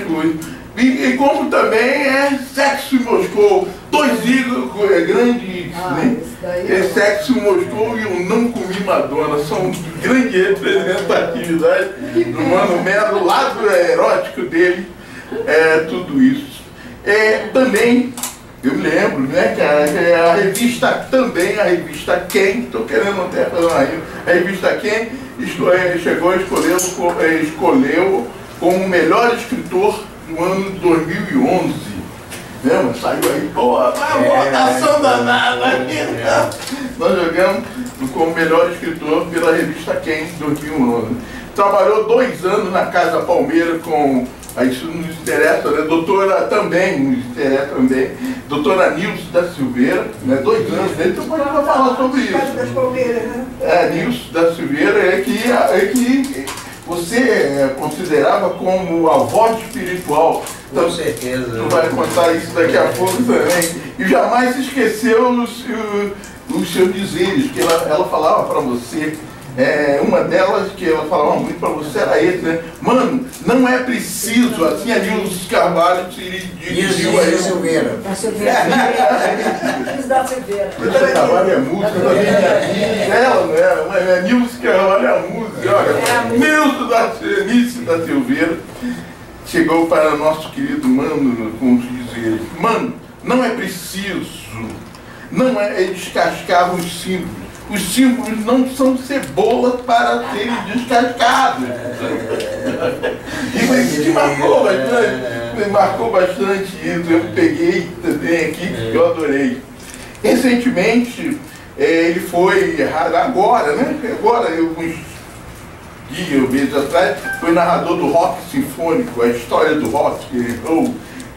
e como também Sexo em Moscou, 2 ídolos grandes, né? Sexo em Moscou e Eu Não Comi Madonna, são grande representatividade do Mano Melo, o lado erótico dele, tudo isso. Também, eu me lembro, né, cara, a revista Quem, estou querendo até falar a revista Quem chegou a escolheu como o melhor escritor do ano de 2011, né? Saiu aí, a votação danada aqui. Nós jogamos como melhor escritor pela revista Quem, 2011. Trabalhou 2 anos na Casa Palmeira com, isso nos interessa, né? Doutora Nilce da Silveira, né? 2 anos, então pode falar sobre isso. Casa das Palmeiras, né? Nilce da Silveira que você considerava como a voz espiritual. Com certeza. Tu vai contar isso daqui a pouco também. E jamais esqueceu os seus dizeres, que ela falava para você. Uma delas que ela falava muito para você era esse, né? Mano, não é preciso, assim a Nilce Carvalho se dirigiu aí. Silveira. Da Silveira. Nilce Carvalho é música, ela não era, mas Nilce Carvalho é a música. Olha, Nilce da Silveira chegou para o nosso querido Mano com os dizeres: mano, não é preciso, não é descascar os símbolos. Os símbolos não são cebolas para serem descascados. Isso me marcou bastante isso. Eu peguei também aqui, eu adorei. Recentemente, ele foi, agora, uns dias, meses atrás, foi narrador do rock sinfônico, a história do rock, que ele errou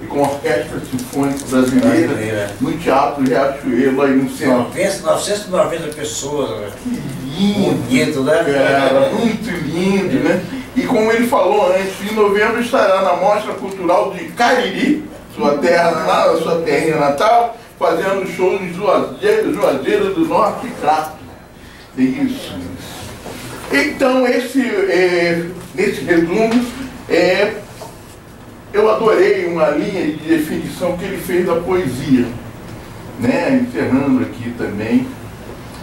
com a Orquestra Sinfônica Brasileira no Teatro Riachuelo, aí no centro. 990 pessoas. Que lindo, bonito, né? Cara, muito lindo, né? E como ele falou antes, em novembro estará na Mostra Cultural de Cariri, sua terrinha natal, fazendo show em Juazeiro do Norte e Crato. É isso. Então, nesse resumo, eu adorei uma linha de definição que ele fez da poesia, né? Encerrando aqui também.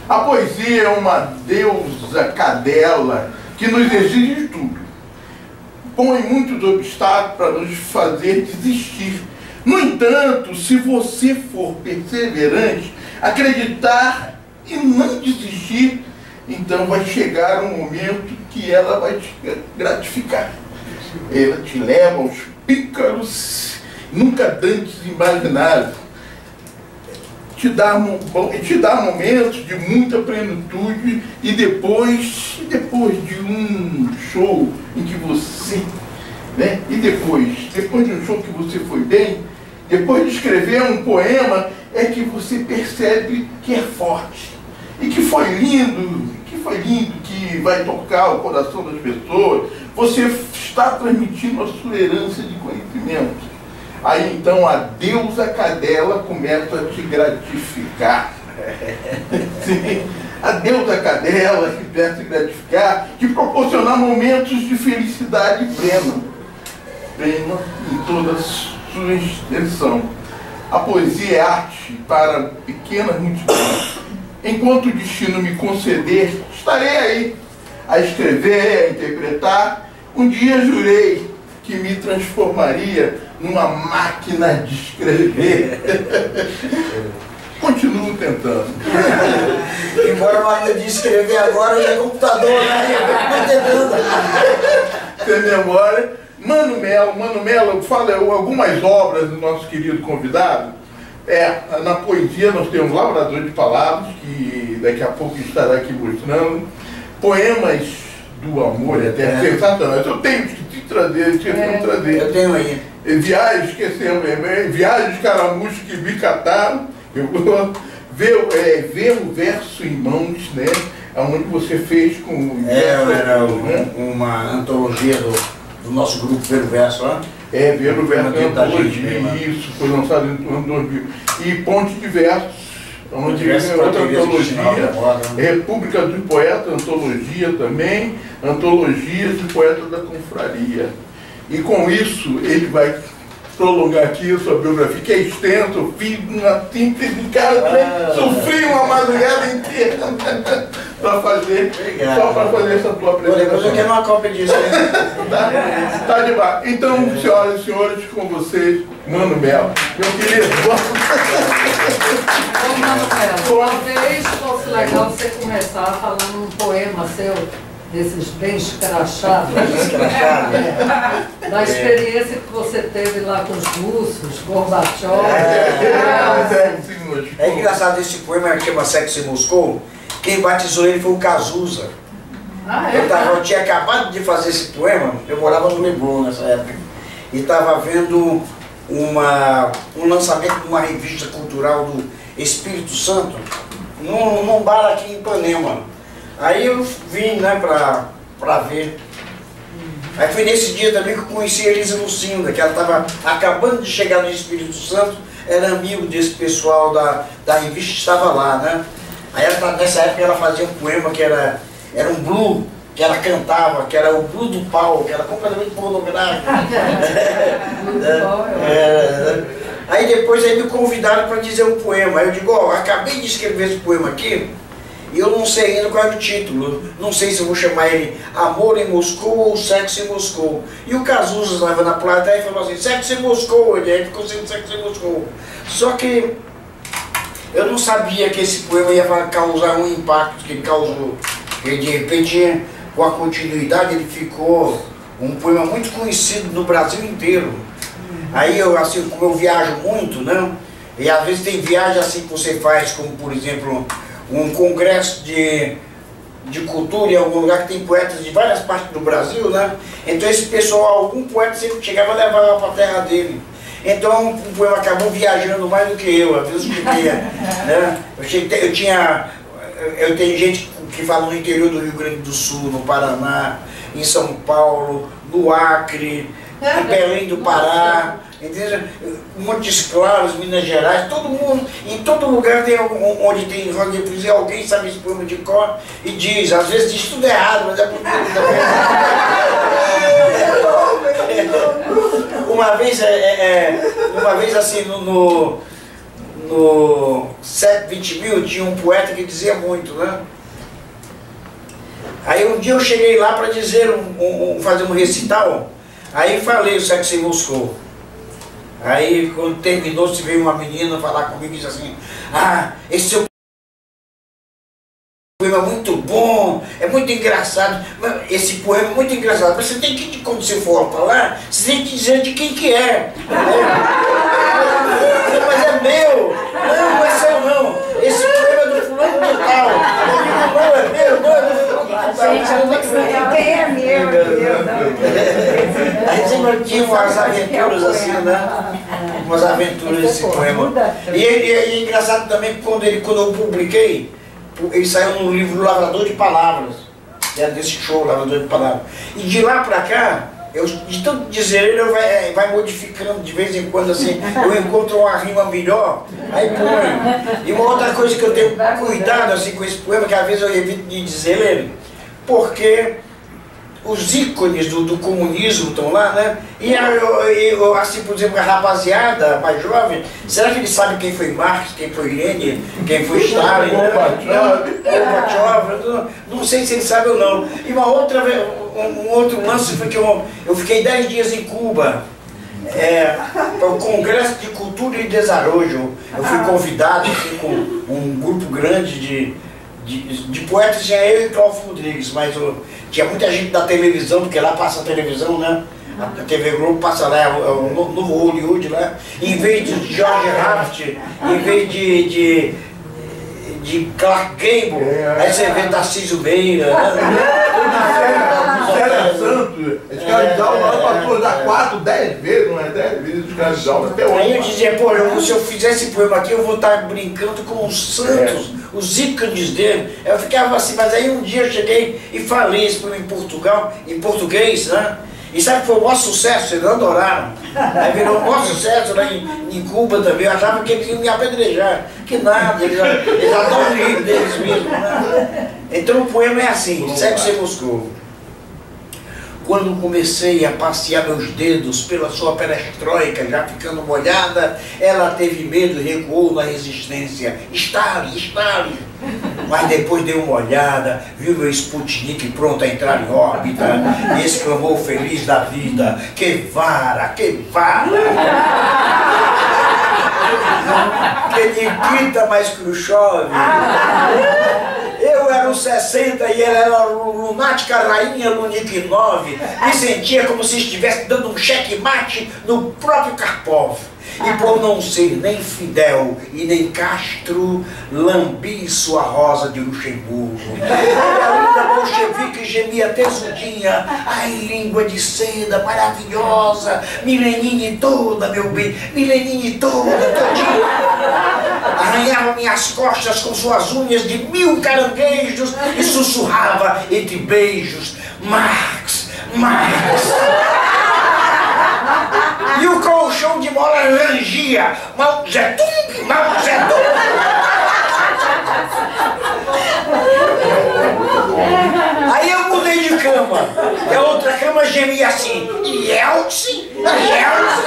A poesia é uma deusa cadela que nos exige tudo. Põe muitos obstáculos para nos fazer desistir. No entanto, se você for perseverante, acreditar e não desistir, então vai chegar um momento que ela vai te gratificar. Ela te leva aos pícaros nunca antes imaginados. Te dá momentos de muita plenitude e depois de um show em que você, né? E depois de um show que você foi bem, depois de escrever um poema, é que você percebe que é forte e que foi lindo, que vai tocar o coração das pessoas. Você está transmitindo a sua herança de conhecimento. Aí então a deusa cadela começa a te gratificar. Sim, a deusa cadela que começa a te gratificar, te proporcionar momentos de felicidade plena em toda a sua extensão. A poesia é arte para pequenas multidões. Enquanto o destino me conceder, estarei aí a escrever, a interpretar. Um dia jurei que me transformaria numa máquina de escrever. Continuo tentando. Embora a máquina de escrever agora já é computador, né? Tem memória. Mano Melo, fala algumas obras do nosso querido convidado. Na poesia nós temos Lavrador de Palavras, que daqui a pouco estará aqui mostrando. Poemas do Amor Eterno, sensacional. Eu tenho que trazer. Eu tenho aí. Viagens, Viagens de Caramujo que me cataram. Eu vou ver o verso em mãos, né? Onde você fez com era uma antologia do nosso grupo Ver o Verso, né? Ver o Verso é antologia, isso, foi lançado em 2000. E Ponte de Versos, onde outra antologia, República dos Poetas, antologia também, antologias de poetas da confraria. E com isso ele vai prolongar aqui a sua biografia, que é extensa. Eu fiz uma síntese de cara, sofri uma madrugada inteira para fazer, só para fazer essa tua apresentação. Eu quero uma cópia disso. Tá demais. Então, senhoras e senhores, com vocês, Mano Melo. Meu querido, talvez fosse legal você começar falando um poema seu, desses bem escrachados, da experiência que você teve lá com os russos, Gorbachev. É engraçado esse poema que chama Sexo em Moscou. Quem batizou ele foi o Cazuza. Eu tinha acabado de fazer esse poema, eu morava no Leblon nessa época, e estava vendo um lançamento de uma revista cultural do Espírito Santo num bar aqui em Ipanema. Aí eu vim, né, pra ver. Aí foi nesse dia também que eu conheci a Elisa Lucinda, que ela estava acabando de chegar no Espírito Santo, era amigo desse pessoal da revista, estava lá, né? Aí ela, nessa época ela fazia um poema que era um blue, que ela cantava, que era o blue do pau, que era completamente pornográfico. Aí depois aí me convidaram para dizer um poema. Aí eu digo, ó, acabei de escrever esse poema aqui, e eu não sei ainda qual é o título. Não sei se eu vou chamar ele Amor em Moscou ou Sexo em Moscou. E o Cazuza estava na plateia e falou assim, Sexo em Moscou, ele aí ficou sendo Sexo em Moscou. Só que eu não sabia que esse poema ia causar um impacto que ele causou. E de repente, com a continuidade, ele ficou um poema muito conhecido no Brasil inteiro. Aí eu, assim, como eu viajo muito, né? E às vezes tem viagem assim que você faz, como por exemplo, um congresso de cultura em algum lugar que tem poetas de várias partes do Brasil, né? Então esse pessoal, algum poeta sempre chegava e levava para a terra dele. Então o poema acabou viajando mais do que eu, às vezes eu cheguei, né? Eu tenho gente que fala no interior do Rio Grande do Sul, no Paraná, em São Paulo, no Acre, em Belém do Pará, entendeu? Montes Claros, Minas Gerais, todo mundo, em todo lugar tem onde tem roda de poesia, alguém sabe esse poema de cor e diz, às vezes diz tudo errado, mas é porque uma vez assim no 720.000 tinha um poeta que dizia muito, né? Aí um dia eu cheguei lá para dizer fazer um recital. Aí falei o Sexo em Moscou. Aí quando terminou, se veio uma menina falar comigo e disse assim, ah, esse seu poema é muito bom, é muito engraçado, esse poema é muito engraçado, mas você tem que, quando você for falar, você tem que dizer de quem que é. Mas é meu, não é seu não, esse poema é do fulano do tal. Eu digo, não é meu, não é do fulano do tal. Gente, eu não sei quem é meu. A gente tinha umas aventuras assim, né? Umas aventuras desse poema. E é engraçado também que quando eu publiquei, ele saiu no livro Lavrador de Palavras, que era desse show, Lavrador de Palavras. E de lá pra cá, de tanto dizer ele, vai modificando de vez em quando, assim, eu encontro uma rima melhor, aí põe. E uma outra coisa que eu tenho cuidado assim, com esse poema, que às vezes eu evito de dizer ele, porque os ícones do comunismo estão lá, né? E assim, por exemplo, a rapaziada mais jovem, será que eles sabem quem foi Marx, quem foi Lenin, quem foi Stalin? Não sei se eles sabem ou não. E um outro lance foi que eu fiquei 10 dias em Cuba, para o Congresso de Cultura e Desarrollo. Eu fui convidado assim, com um grupo grande de poetas, tinha eu e Cláudio Rodrigues, mas tinha muita gente da televisão, porque lá passa a televisão, né? A TV Globo passa lá, no Novo Hollywood lá, em vez de George Raft, em vez de Clark Gable, aí você vê Tarcísio Meira, Os caras de aula passou já 4, 10 vezes, não é 10 vezes os caras de aula até hoje. Aí eu dizia, pô, se eu fizer esse poema aqui, eu vou estar brincando com os santos, os ícones dele. Eu ficava assim, mas aí um dia eu cheguei e falei esse poema em português, né? E sabe que foi o maior sucesso, eles adoraram. Aí virou o maior sucesso lá em Cuba também. Eu achava que eles iam me apedrejar. Que nada, eles adoram rir deles mesmo, né? Então o poema é assim, Sexo em Moscou. Quando comecei a passear meus dedos pela sua perestroika, já ficando molhada, ela teve medo e recuou na resistência. Stalin, Stalin! Mas depois deu uma olhada, viu meu Sputnik pronto a entrar em órbita e exclamou feliz da vida, que vara, que vara! Que Nikita mais Khrushchev! Eu era o 60 e ela era a lunática rainha Lunik 9. Me sentia como se estivesse dando um checkmate no próprio Karpov. E por não ser nem Fidel e nem Castro, lambi sua rosa de Luxemburgo. E a linda bolchevique gemia tesudinha, ai, língua de seda maravilhosa, Milenine toda, meu bem, Milenine toda, todinha. Arranhava minhas costas com suas unhas de 1000 caranguejos e sussurrava entre beijos, Marx, E o colchão de mola rangia. Mal Zé Tum, mal Zé Tum. Aí eu mudei de cama. E a outra cama gemia assim. Yeltsin, Yeltsin.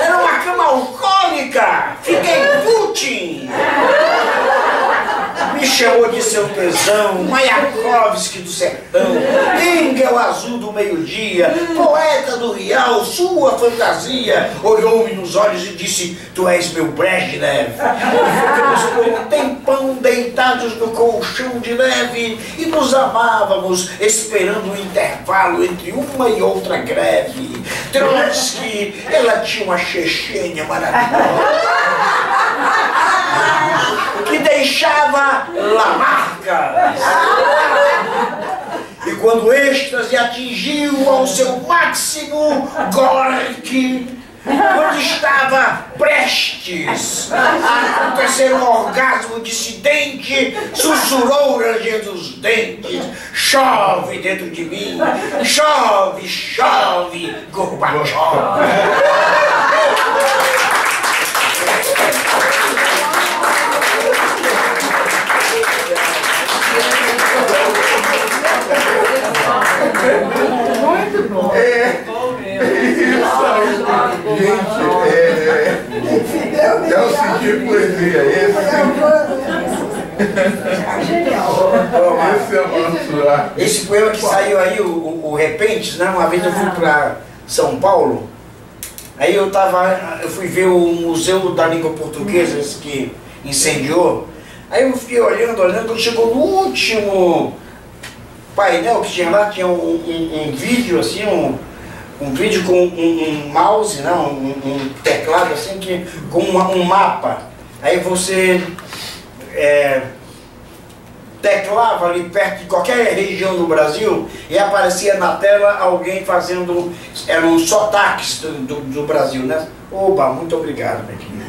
Era uma cama alcoólica. Fiquei Putin. Me chamou de seu tesão, Mayakovsky do sertão, Engel azul do meio-dia, poeta do Rial, sua fantasia. Olhou-me nos olhos e disse: tu és meu Brezhnev. Ficamos por um tempão deitados no colchão de neve e nos amávamos, esperando o intervalo entre uma e outra greve. Trotsky, ela tinha uma chechênia maravilhosa que deixava lamarcas. E quando o êxtase atingiu ao seu máximo, Gorky, quando estava prestes a acontecer um orgasmo dissidente, sussurrou rangendo os dentes: chove dentro de mim, chove, chove, Gorbachev. Muito bom. Isso aí. Gente, é o sentido poesia. Esse é o nosso. Esse poema que saiu aí, o Repentes, né? Uma vez eu fui para São Paulo, aí eu fui ver o Museu da Língua Portuguesa, esse que incendiou. Aí eu fiquei olhando, quando chegou no último painel que tinha lá, tinha um vídeo assim, um vídeo com um mouse, né, um teclado assim, com um mapa. Aí você teclava ali perto de qualquer região do Brasil e aparecia na tela alguém fazendo, eram sotaques do Brasil, né? Oba, muito obrigado, minha querida.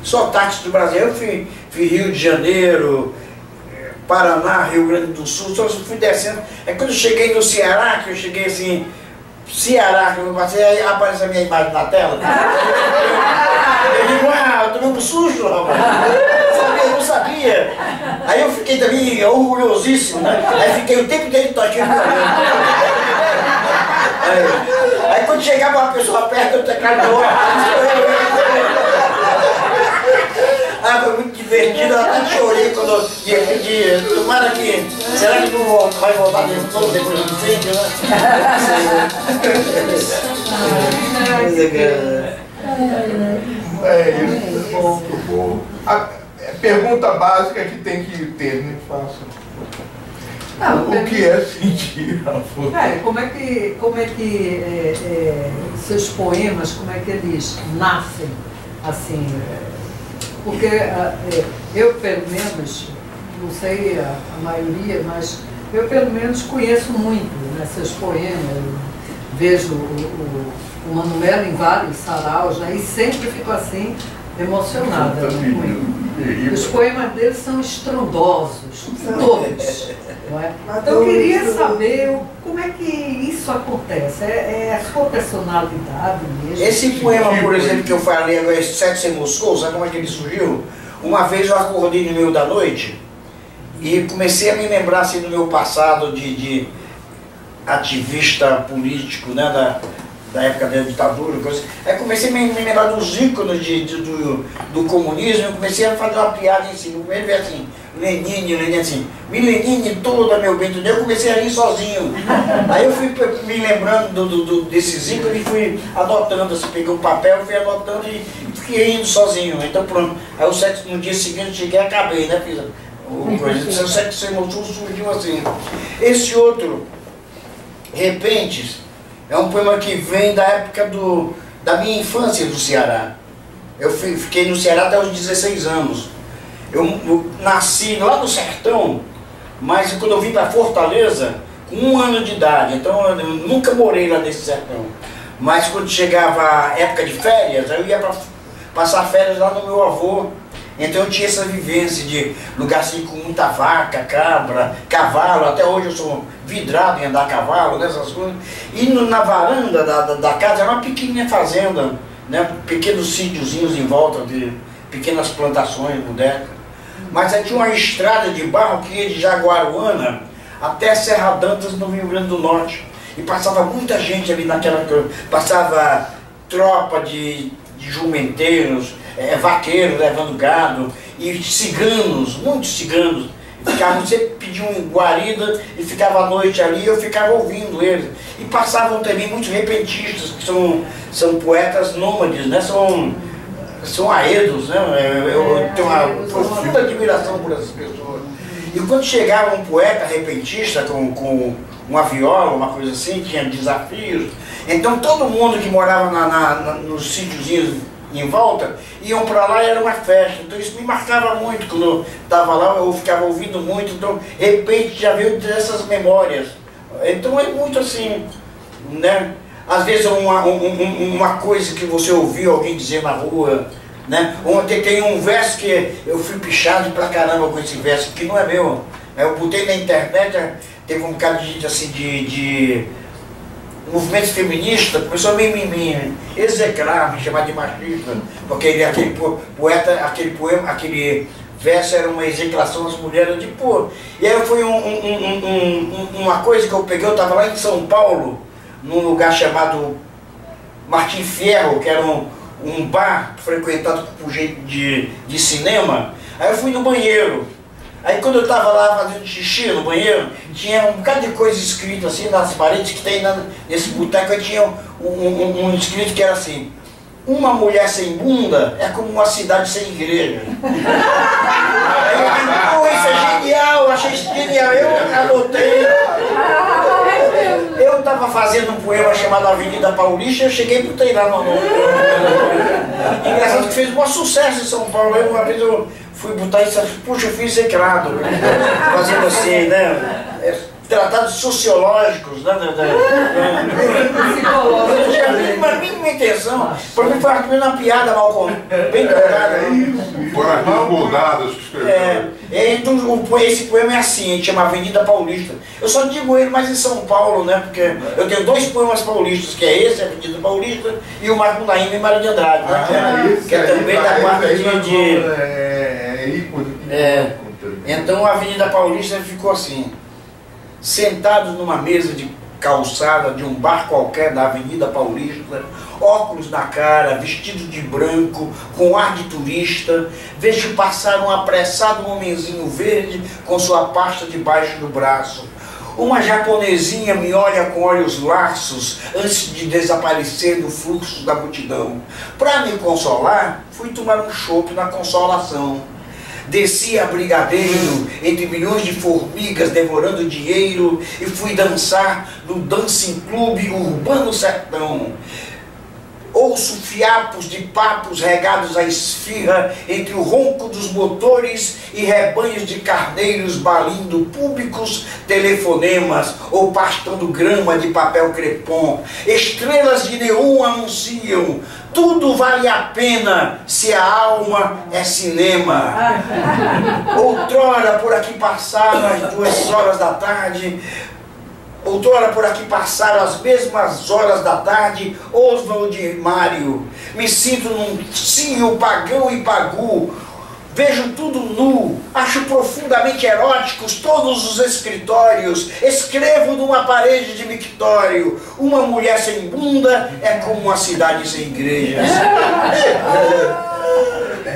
Sotaques do Brasil. Eu fui Rio de Janeiro, Paraná, Rio Grande do Sul, só fui descendo. É quando eu cheguei no Ceará, que eu cheguei assim, Ceará, que eu passei, aí aparece a minha imagem na tela. Eu digo, eu tomei um susto, rapaz. Eu não sabia. Aí eu fiquei também orgulhosíssimo, né? Aí fiquei o tempo inteiro toquinho. Aí quando chegava uma pessoa perto, eu teclado do foi muito divertido, eu até chorei quando eu pedi. Tomara que. Será que não vai voltar de novo depois do incêndio, né? Isso, muito bom. A pergunta básica que tem que ter, né? O que é sentir a força? Como é que seus poemas, como é que eles nascem, assim, porque eu pelo menos, não sei a maioria, mas eu pelo menos conheço muito, né, seus poemas, eu vejo o Manuel em vários saraus, né, e sempre fico assim, emocionada, né, os poemas dele são estrondosos, todos. Não é? Então eu queria saber como é que isso acontece. É a sua personalidade mesmo? Esse poema, por exemplo, que eu falei agora, Sete Sem Moscou, sabe como é que ele surgiu? Uma vez eu acordei no meio da noite e comecei a me lembrar assim, do meu passado de ativista político, né, da época da ditadura, coisa. Aí comecei a me lembrar dos ícones do comunismo, eu comecei a fazer uma piada em cima. Primeiro veio assim, Lenine assim, Lenine toda, meu bem, eu comecei a rir sozinho. Aí eu fui me lembrando desses ícones e fui anotando, assim, peguei um papel, fui anotando e fiquei rindo sozinho. Então pronto, aí no dia seguinte eu cheguei e acabei, né, fiz o coisa. O Sete Sem Moscou surgiu assim. Esse outro, Repentes, é um poema que vem da época da minha infância do Ceará. Eu fiquei no Ceará até os 16 anos. Eu nasci lá no sertão, mas quando eu vim para Fortaleza, com 1 ano de idade, então eu nunca morei lá nesse sertão. Mas quando chegava a época de férias, eu ia para passar férias lá no meu avô, Então eu tinha essa vivência de lugar assim com muita vaca, cabra, cavalo. Até hoje eu sou vidrado em andar a cavalo, nessas coisas. E na varanda da casa era uma pequenininha fazenda, né? Pequenos sítiozinhos em volta de pequenas plantações, bodecas. Mas aí tinha uma estrada de barro que ia de Jaguaruana até Serra Dantas, no Rio Grande do Norte. E passava muita gente ali naquela... Passava tropa de jumenteiros, vaqueiros levando gado, e ciganos, muitos ciganos. Você pedia um guarida e ficava à noite ali, e eu ficava ouvindo eles. E passavam também muitos repentistas, que são poetas nômades, né? São aedos, né? Eu tenho uma profunda admiração por essas pessoas. E quando chegava um poeta repentista com uma viola, uma coisa assim, tinha desafios, então todo mundo que morava nos sítiozinhos em volta iam para lá e era uma festa. Então isso me marcava muito. Quando eu estava lá, eu ficava ouvindo muito, então de repente já veio dessas memórias. Então é muito assim, né? Às vezes uma coisa que você ouviu alguém dizer na rua, né? Ontem tem um verso que eu fui pichado pra caramba com esse verso, que não é meu. Eu botei na internet, teve um bocado de gente assim de movimentos feministas, começou a me execrar, me chamar de machista, porque aquele poeta, aquele verso era uma execração às mulheres, de pô. E aí foi uma coisa que eu peguei, eu estava lá em São Paulo, num lugar chamado Martim Fierro, que era um bar frequentado por gente de cinema. Aí eu fui no banheiro. Aí quando eu estava lá fazendo xixi no banheiro, tinha um bocado de coisa escrita assim nas paredes que tem nesse boteco. Aí tinha um escrito que era assim: uma mulher sem bunda é como uma cidade sem igreja. Aí eu falei, pô, isso é genial, achei isso genial. Eu anotei. Eu estava fazendo um poema chamado Avenida Paulista, eu cheguei e botei lá no... Engraçado que fez um sucesso em São Paulo. Aí uma vez eu fui botar isso, puxa, eu fui execrado, fazendo assim, né? Tratados sociológicos, né? Eu não tinha a mínima intenção. Para mim foi uma piada mal bem contada. Foram as mãos moldadas que escreveram. Então esse poema é assim, a gente chama Avenida Paulista. Eu só digo ele mais em São Paulo, né? Porque eu tenho dois poemas paulistas, que é esse, Avenida Paulista, e o Marco Naíma e Maria de Andrade, né? Que é também da quarta de... Então a Avenida Paulista ficou assim: sentados numa mesa de calçada de um bar qualquer da Avenida Paulista, óculos na cara, vestido de branco, com ar de turista, vejo passar um apressado homenzinho verde com sua pasta debaixo do braço. Uma japonesinha me olha com olhos laços antes de desaparecer no fluxo da multidão. Para me consolar, fui tomar um chopp na Consolação. Desci a Brigadeiro, entre milhões de formigas devorando dinheiro, e fui dançar no Dancing Clube Urbano Sertão. Ouço fiapos de papos regados à esfirra entre o ronco dos motores e rebanhos de carneiros balindo públicos telefonemas ou pastando grama de papel crepom. Estrelas de neon anunciam: tudo vale a pena se a alma é cinema. Outrora por aqui passaram as 2 horas da tarde. Outrora por aqui passaram as mesmas horas da tarde Oswald e Mário. Me sinto num cio pagão e pagu. Vejo tudo nu, acho profundamente eróticos todos os escritórios. Escrevo numa parede de mictório: uma mulher sem bunda é como uma cidade sem igrejas.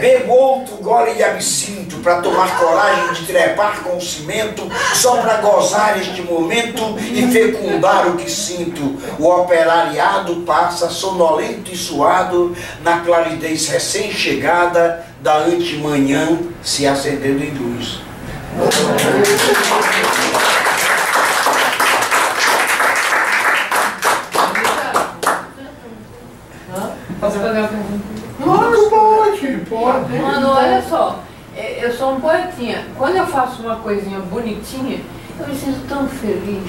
Bebo outro gole de absinto para tomar coragem de trepar com o cimento, só para gozar este momento e fecundar o que sinto. O operariado passa sonolento e suado na claridez recém-chegada da antemanhã se acendendo em luz. Posso fazer uma pergunta? Pode. Mano, olha só, eu sou um poetinha. Quando eu faço uma coisinha bonitinha, eu me sinto tão feliz.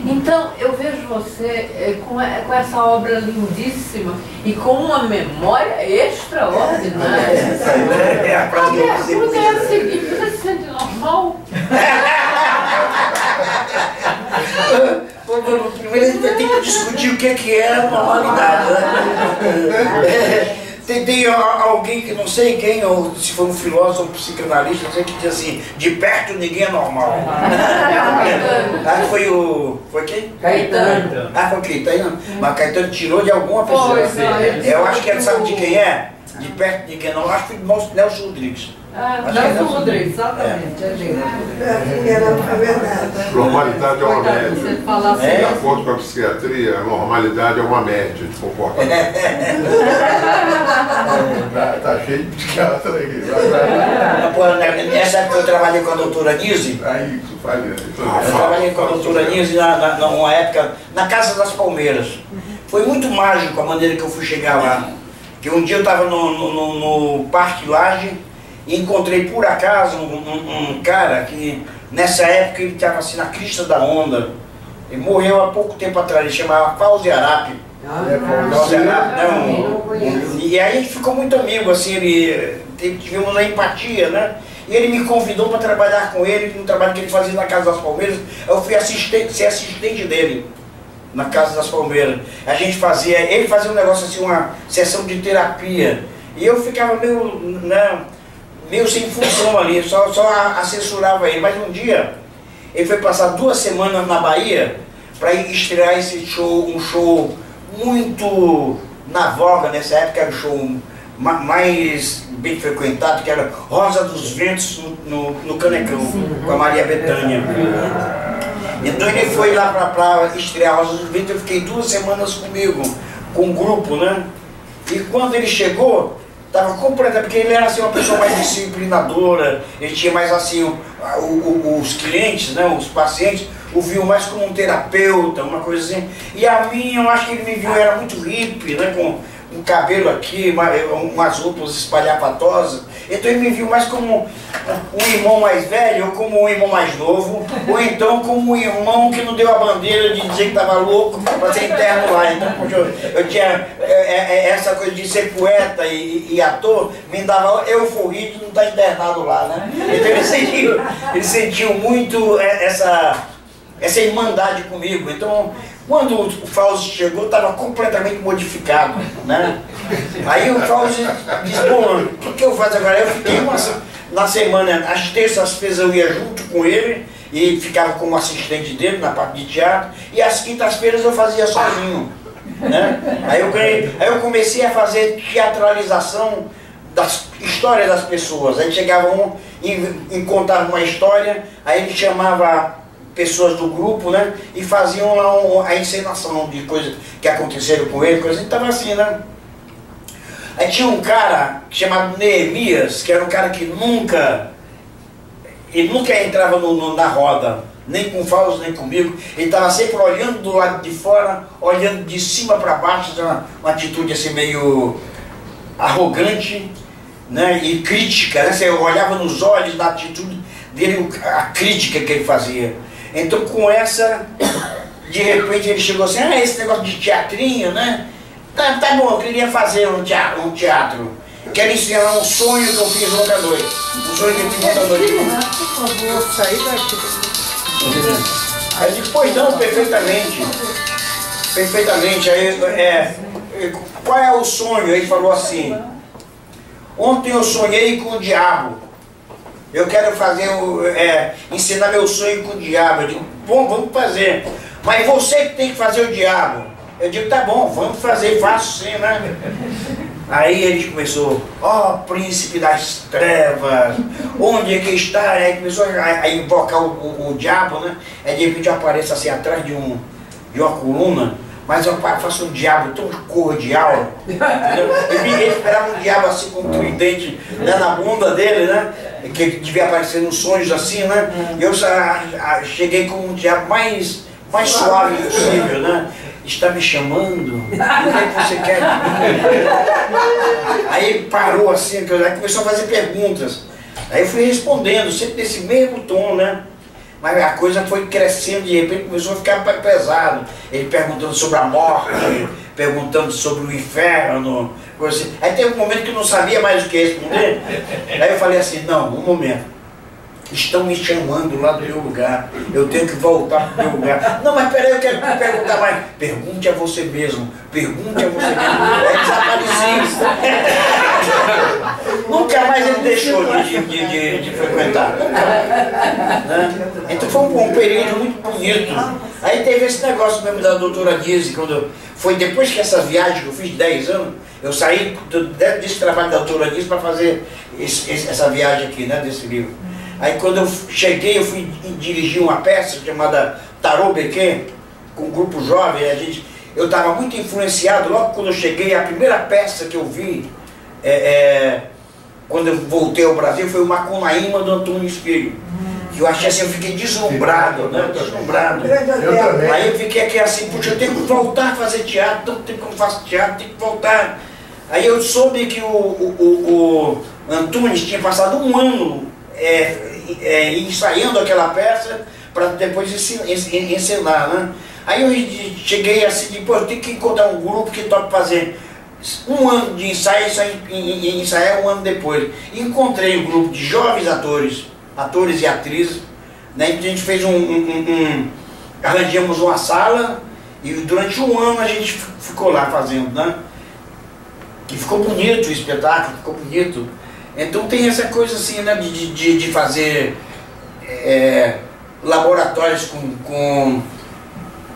Então, eu vejo você com essa obra lindíssima e com uma memória extraordinária. A pergunta é a seguinte: você se sente normal? Primeiro a gente tem que discutir o que é a normalidade, né? Tem alguém que não sei quem, ou se for um filósofo, um psicanalista, não sei, que diz assim, de perto ninguém é normal. Foi quem? Caetano. Foi o Caetano. Mas Caetano tirou de alguma pessoa. Eu acho que sabe de quem é? De perto ninguém não. Acho que foi Nelson Rodrigues. Nelson Rodrigues, exatamente. É verdade. Normalidade é uma média. Você fala assim, De acordo com a psiquiatria, a normalidade é uma média de comportamento. Tá cheio de psiquiatra aí. Nessa época eu trabalhei com a doutora Nise. Eu trabalhei com a doutora Nise numa época na Casa das Palmeiras. Foi muito mágico a maneira que eu fui chegar lá. Que um dia eu estava no Parque Laje e encontrei por acaso um cara que nessa época ele estava assim na crista da onda. Ele morreu há pouco tempo atrás, ele chamava Fauzi Arapi. Fauzi Arapi, e aí a gente ficou muito amigo, assim, tivemos uma empatia, né? E ele me convidou para trabalhar com ele no trabalho que ele fazia na Casa das Palmeiras. Eu fui ser assistente dele na Casa das Palmeiras. Ele fazia um negócio assim, uma sessão de terapia. E eu ficava meio sem função ali, só assessorava ele. Mas um dia, ele foi passar 2 semanas na Bahia para estrear esse show, um show muito na voga nessa época, era o show mais bem frequentado, que era Rosa dos Ventos no Canecão, com a Maria Bethânia. Então ele foi lá para estrear Rosa dos Ventos, eu fiquei 2 semanas comigo, com um grupo, né? E quando ele chegou, estava completamente, porque ele era assim, uma pessoa mais disciplinadora, ele tinha mais assim, os clientes, né, os pacientes, o viu mais como um terapeuta, uma coisa assim. E a mim, eu acho que ele me viu, era muito hippie, né, com um cabelo aqui, umas roupas espalhafatosas. Então ele me viu mais como um irmão mais velho, ou como um irmão mais novo, ou então como um irmão que não deu a bandeira de dizer que estava louco para ser interno lá. Então, porque eu tinha essa coisa de ser poeta e ator, me dava euforia de não estar internado lá, né? Então ele sentiu muito essa irmandade comigo. Então, quando o Fauzi chegou, estava completamente modificado, né? Aí o Fauzi disse, bom, o que eu faço agora? Eu fiquei na semana, às terças-feiras eu ia junto com ele e ficava como assistente dele na parte de teatro, e às quintas-feiras eu fazia sozinho, né? Aí eu comecei a fazer teatralização das histórias das pessoas. Aí chegava um e contava uma história, aí ele chamava pessoas do grupo, né, e faziam lá a encenação de coisas que aconteceram com ele, coisa, então assim, né. Aí tinha um cara chamado Neemias, que era um cara que nunca entrava na roda, nem com o Fauzi, nem comigo. Ele estava sempre olhando do lado de fora, olhando de cima para baixo, uma atitude assim meio arrogante, né, e crítica, né. Você olhava nos olhos da atitude dele, a crítica que ele fazia. Então com essa, de repente ele chegou assim, esse negócio de teatrinho, né? Tá bom, eu queria fazer um teatro. Quero ensinar um sonho que eu fiz ontem à noite. Um sonho que eu fiz ontem à noite. Por favor, sair daqui. Aí depois não, perfeitamente. Perfeitamente. Aí, qual é o sonho? Ele falou assim, ontem eu sonhei com o diabo. Eu quero ensinar meu sonho com o diabo. Eu digo, bom, vamos fazer. Mas você que tem que fazer o diabo. Eu digo, tá bom, vamos fazer, faço sim, né? Aí ele começou, príncipe das trevas, onde é que está? Aí começou a invocar o diabo, né? Aí de repente aparece assim atrás de uma coluna, mas eu faço um diabo tão cordial, entendeu? Ele esperava um diabo assim com um tridente, né, na bunda dele, né? Que devia aparecer nos sonhos assim, né? E eu cheguei com um diabo mais suave possível, né? Está me chamando? O que você quer de mim? Aí ele parou assim, aí começou a fazer perguntas. Aí eu fui respondendo, sempre nesse mesmo tom, né? Mas a coisa foi crescendo, de repente começou a ficar pesado. Ele perguntando sobre a morte, perguntando sobre o inferno, coisa assim. Aí teve um momento que eu não sabia mais o que responder. Aí eu falei assim, não, um momento. Estão me chamando lá do meu lugar. Eu tenho que voltar para o meu lugar. Não, mas peraí, eu quero te perguntar mais. Pergunte a você mesmo. Pergunte a você mesmo. Aí desaparecia. Nunca mais ele deixou de frequentar. Né? Então foi um período muito bonito. Aí teve esse negócio mesmo da doutora Nise, foi depois que essa viagem que eu fiz de 10 anos, eu saí desse trabalho da doutora Nise para fazer essa viagem aqui, né, desse livro. Aí quando eu cheguei, eu fui dirigir uma peça chamada Tarot Bequet, com um grupo jovem. Eu estava muito influenciado, logo quando eu cheguei, a primeira peça que eu vi, quando eu voltei ao Brasil, foi o Macunaíma do Antônio Espelho. Que eu achei assim, eu fiquei deslumbrado, né? Deslumbrado. Aí eu fiquei aqui assim, puxa, eu tenho que voltar a fazer teatro, tanto tempo que eu não faço teatro, tenho que voltar. Aí eu soube que o Antunes tinha passado um ano ensaiando aquela peça para depois encenar, né? Aí eu cheguei assim, depois eu tenho que encontrar um grupo que toca fazer um ano de ensaio e ensaiar um ano depois. E encontrei um grupo de jovens atores e atrizes, né? A gente fez arranjamos uma sala e durante um ano a gente ficou lá fazendo, né? E ficou bonito o espetáculo, ficou bonito. Então tem essa coisa assim, né, de fazer laboratórios com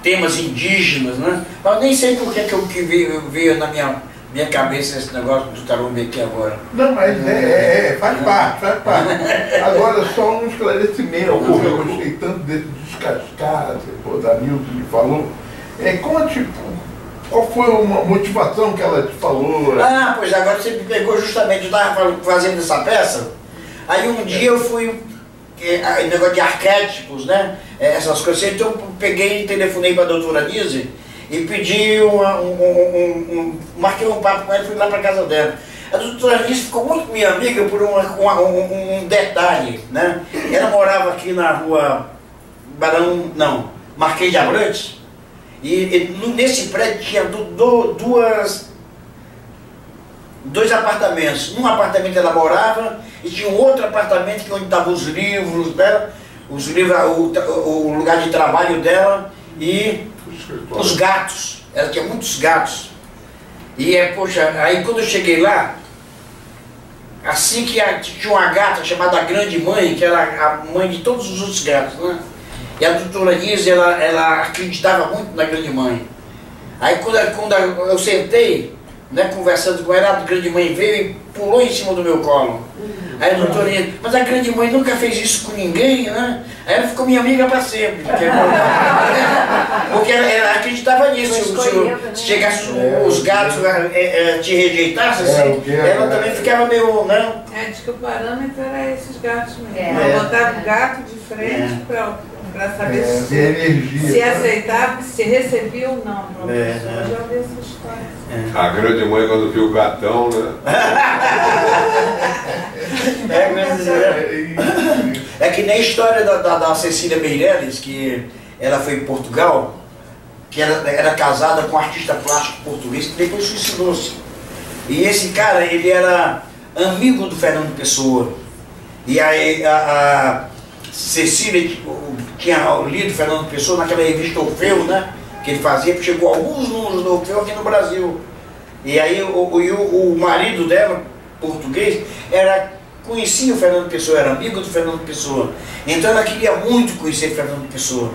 temas indígenas, né? Mas nem sei por que veio na minha cabeça esse negócio do Tarot Bequet agora. Não, mas faz parte. Agora só um esclarecimento, porque eu gostei tanto desse descascar, depois da Nilton me falou. Conte, qual foi uma motivação que ela te falou? Ah, pois agora você me pegou justamente, eu estava fazendo essa peça, aí um dia eu fui, negócio de arquétipos, né? Essas coisas, então eu peguei e telefonei para a doutora Nise e pedi marquei um papo com ela e fui lá para casa dela. A doutora Nise ficou muito minha amiga por um detalhe, né? Ela morava aqui na rua Marquês de Abrantes, e nesse prédio tinha dois apartamentos. Num apartamento ela morava e tinha um outro apartamento que onde estavam os livros dela, o lugar de trabalho dela e os gatos. Ela tinha muitos gatos. E poxa, aí quando eu cheguei lá, assim que tinha uma gata chamada Grande Mãe, que era a mãe de todos os outros gatos, né? E a doutora Nise, ela acreditava muito na Grande Mãe. Aí quando eu sentei, né, conversando com ela, a Grande Mãe veio e pulou em cima do meu colo. Aí a doutora Nise, mas a Grande Mãe nunca fez isso com ninguém, né? Aí ela ficou minha amiga para sempre. Porque ela acreditava nisso. Se chegasse os gatos te rejeitassem, assim, ela também ficava meio, né? Diz que o parâmetro era esses gatos mesmo. Ela botava o gato de frente para saber se aceitava, se recebia ou não. Eu já ouvi essa história. A Grande Mãe, quando viu o gatão, né? É que nem a história da Cecília Meirelles, que ela foi em Portugal, que ela era casada com um artista plástico português, que depois suicidou-se. E esse cara, ele era amigo do Fernando Pessoa. E aí a Cecília tinha lido Fernando Pessoa naquela revista Orfeu, né? Que ele fazia, chegou alguns números do Orfeu aqui no Brasil. E aí o marido dela, português, conhecia o Fernando Pessoa, era amigo do Fernando Pessoa. Então ela queria muito conhecer o Fernando Pessoa.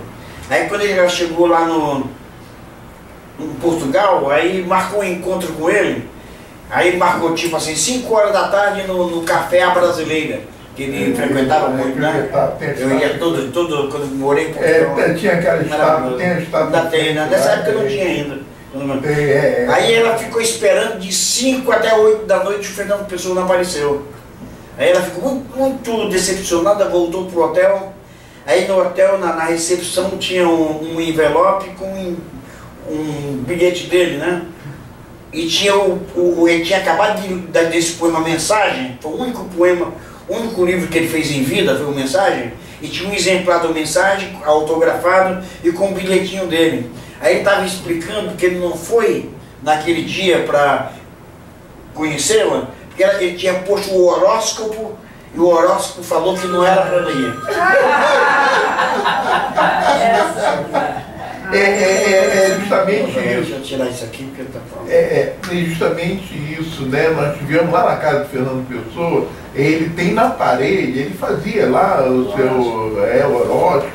Aí quando ela chegou lá no Portugal, aí marcou um encontro com ele. Aí marcou tipo assim, 5 horas da tarde no Café A Brasileira, que ele frequentava muito, né? Eu ia todo quando morei em Portugal. Tinha aquela estátua, tem a estátua. Nessa época não tinha ainda. Aí ela ficou esperando de 5 até 8 da noite, o Fernando Pessoa não apareceu. Aí ela ficou muito decepcionada, voltou pro hotel. Aí no hotel, na recepção, tinha um envelope com um bilhete dele, né? E tinha ele tinha acabado desse poema Mensagem, foi o único poema, o único livro que ele fez em vida, foi o Mensagem. e tinha um exemplar da mensagem autografado e com um bilhetinho dele. Aí ele estava explicando que ele não foi naquele dia para conhecê-la, porque ele tinha posto o horóscopo e o horóscopo falou que não era para ler. É justamente isso. Deixa eu tirar isso aqui porque tá falando. É justamente isso, né? Nós tivemos lá na casa do Fernando Pessoa, ele tem na parede, ele fazia lá o seu horóscopo,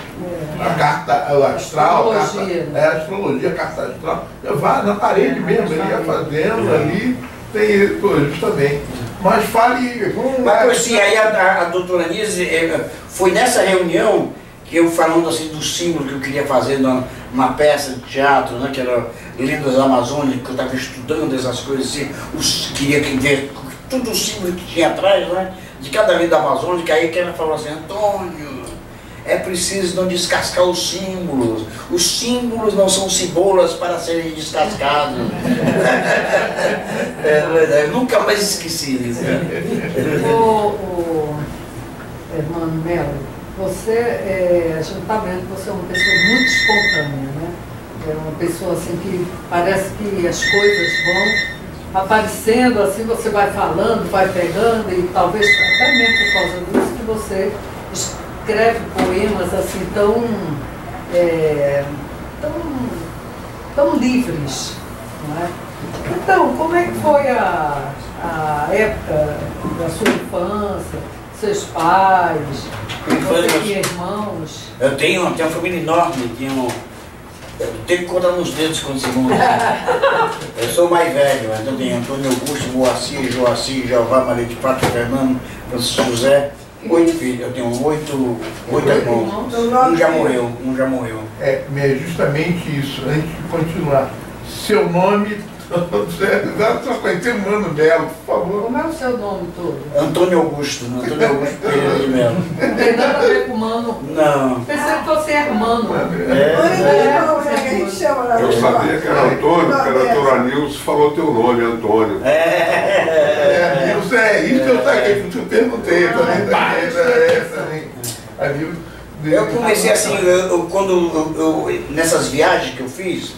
a carta astral, a astrologia, a carta astral, vai na parede mesmo, ele ia fazendo ali, tem isso, justamente. Mas fale. Mas assim, aí a doutora Nise, foi nessa reunião que eu falando assim do símbolo que eu queria fazer numa peça de teatro, né, que era Lendas Amazônicas, que eu estava estudando essas coisas assim, queria ver tudo o símbolo que tinha atrás, né, de cada lenda amazônica. Aí que ela falou assim: Antônio, é preciso não descascar os símbolos não são cebolas para serem descascados. Eu nunca mais esqueci disso. Hermano Melo, você, a gente está vendo que você é uma pessoa muito espontânea, né? É uma pessoa assim que parece que as coisas vão aparecendo, assim você vai falando, vai pegando, e talvez até mesmo por causa disso que você escreve poemas assim tão livres, não é? Então, como é que foi a época da sua infância, seus pais, você tinha irmãos? Eu tenho uma família enorme, eu tenho que contar nos dedos quando se muda. Eu sou mais velho, então tem Antônio Augusto, Moacir, Joacir, Jeová, Maria de Fátima, Fernando, Francisco José, 8 filhos. Eu tenho 8 irmãos. Um já morreu. É justamente isso. Antes de continuar, seu nome, só conhecer Mano Melo, por favor. Como é o seu nome todo? Antônio Augusto Pereira de Melo. Não tem nada a ver com Mano? Não. Pensei que fosse hermano. Eu sabia que era Antônio, porque a doutora Nilce falou teu nome, Antônio. Nilce, isso eu saquei, que eu perguntei também. Eu comecei assim, nessas viagens que eu fiz,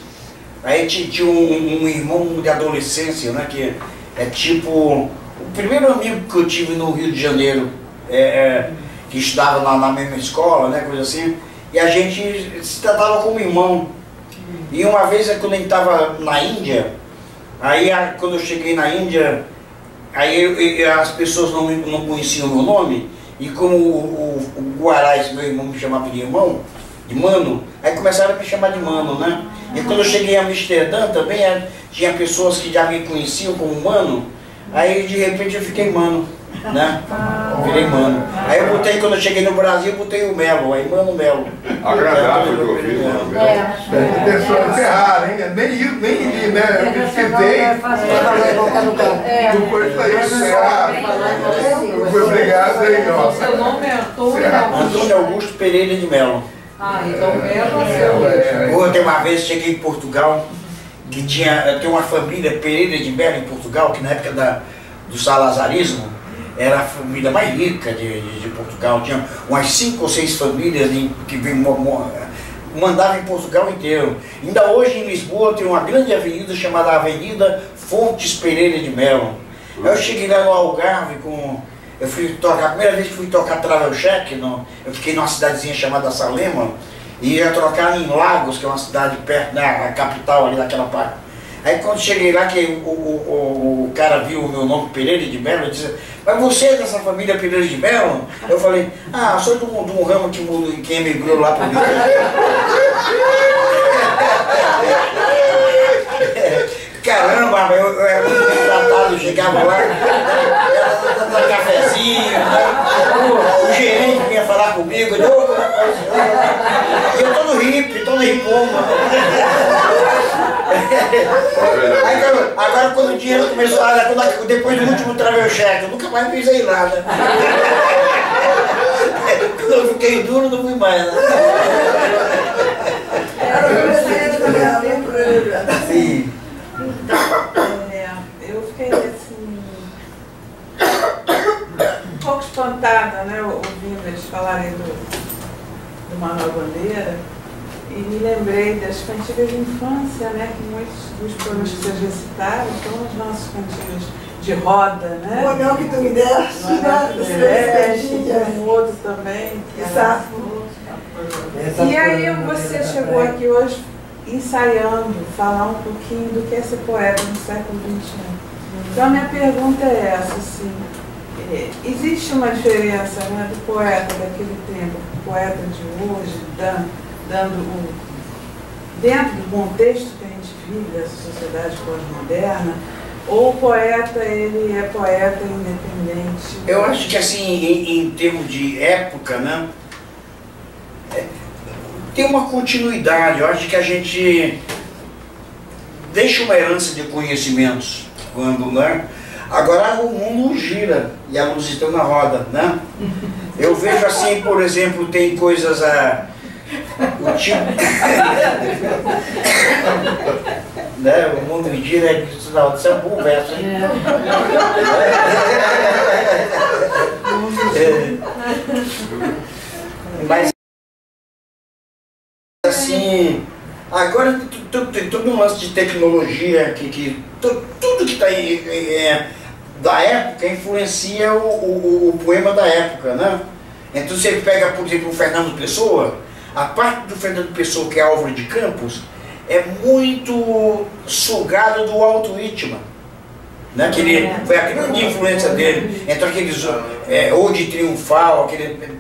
aí tinha um irmão de adolescência, né, que é tipo o primeiro amigo que eu tive no Rio de Janeiro, que estudava na mesma escola, né, coisa assim, e a gente se tratava como irmão. E uma vez, quando a gente estava na Índia, aí quando eu cheguei na Índia, aí as pessoas não conheciam o meu nome, e como o Guará, meu irmão, me chamava de irmão, de Mano, aí começaram a me chamar de Mano, né? E quando eu cheguei a Amsterdã também, tinha pessoas que já me conheciam como Mano, aí de repente eu fiquei Mano, né? Virei Mano. Aí eu botei, quando eu cheguei no Brasil, eu botei o Melo, aí Mano Melo. Agradável de ouvir, Mano Melo. Pessoas erraram, hein? Nem li, né? Eu pesquisei. Depois saiu. Obrigado aí, ó. Seu nome é Antônio Augusto Pereira de Melo. Ah, então Melo é seu. Outra uma vez cheguei em Portugal, que tem uma família Pereira de Melo em Portugal, que na época do salazarismo era a família mais rica de Portugal. Tinha umas 5 ou 6 famílias que mandavam em Portugal inteiro. Ainda hoje em Lisboa tem uma grande avenida chamada Avenida Fontes Pereira de Melo. Eu cheguei lá no Algarve eu fui tocar, a primeira vez que fui tocar Travel Check, eu fiquei numa cidadezinha chamada Salema, e ia trocar em Lagos, que é uma cidade perto, né, a capital ali daquela parte. Aí quando cheguei lá, que o cara viu o meu nome Pereira de Melo, ele disse: mas você é dessa família Pereira de Melo? Eu falei: sou de um ramo que emigrou lá para o Rio. Caramba, eu era muito bem tratado, chegava lá, dando cafezinho, o gerente vinha falar comigo, e eu todo hippie, todo ripoma. Aí, agora quando o dinheiro começou, depois do último Travel Check, eu nunca mais pisei nada. Quando eu fiquei duro, não fui mais. Sim. Eu fiquei assim, um pouco espantada, né, ouvindo eles falarem do Manuel Bandeira, e me lembrei das cantigas de infância, né? Que muitos dos poemas que vocês recitaram são as nossas cantigas de roda, né? O anel que tu me deste, um outro também. E aí você chegou aqui hoje ensaiando, falar um pouquinho do que é ser poeta no século XXI. Então a minha pergunta é essa, assim, existe uma diferença, né, do poeta daquele tempo, do poeta de hoje, dentro do contexto que a gente vive, dessa sociedade pós-moderna, ou o poeta, ele é poeta independente? Eu acho que assim, em termos de época, né, tem uma continuidade. Eu acho que a gente deixa uma herança de conhecimentos quando, né? Agora o mundo gira e a luz está na roda, né? Eu vejo assim, por exemplo, tem coisas o tipo né? O mundo gira, isso é um bom verso, hein? Mas assim, agora tem todo um lance de tecnologia tudo que está aí da época influencia o poema da época, né? Então você pega, por exemplo, o Fernando Pessoa, a parte do Fernando Pessoa, que é Álvaro de Campos, é muito sugado do Alto Whitman, né? Que ele, foi a grande influência dele. Então aqueles Ode Triunfal, aquele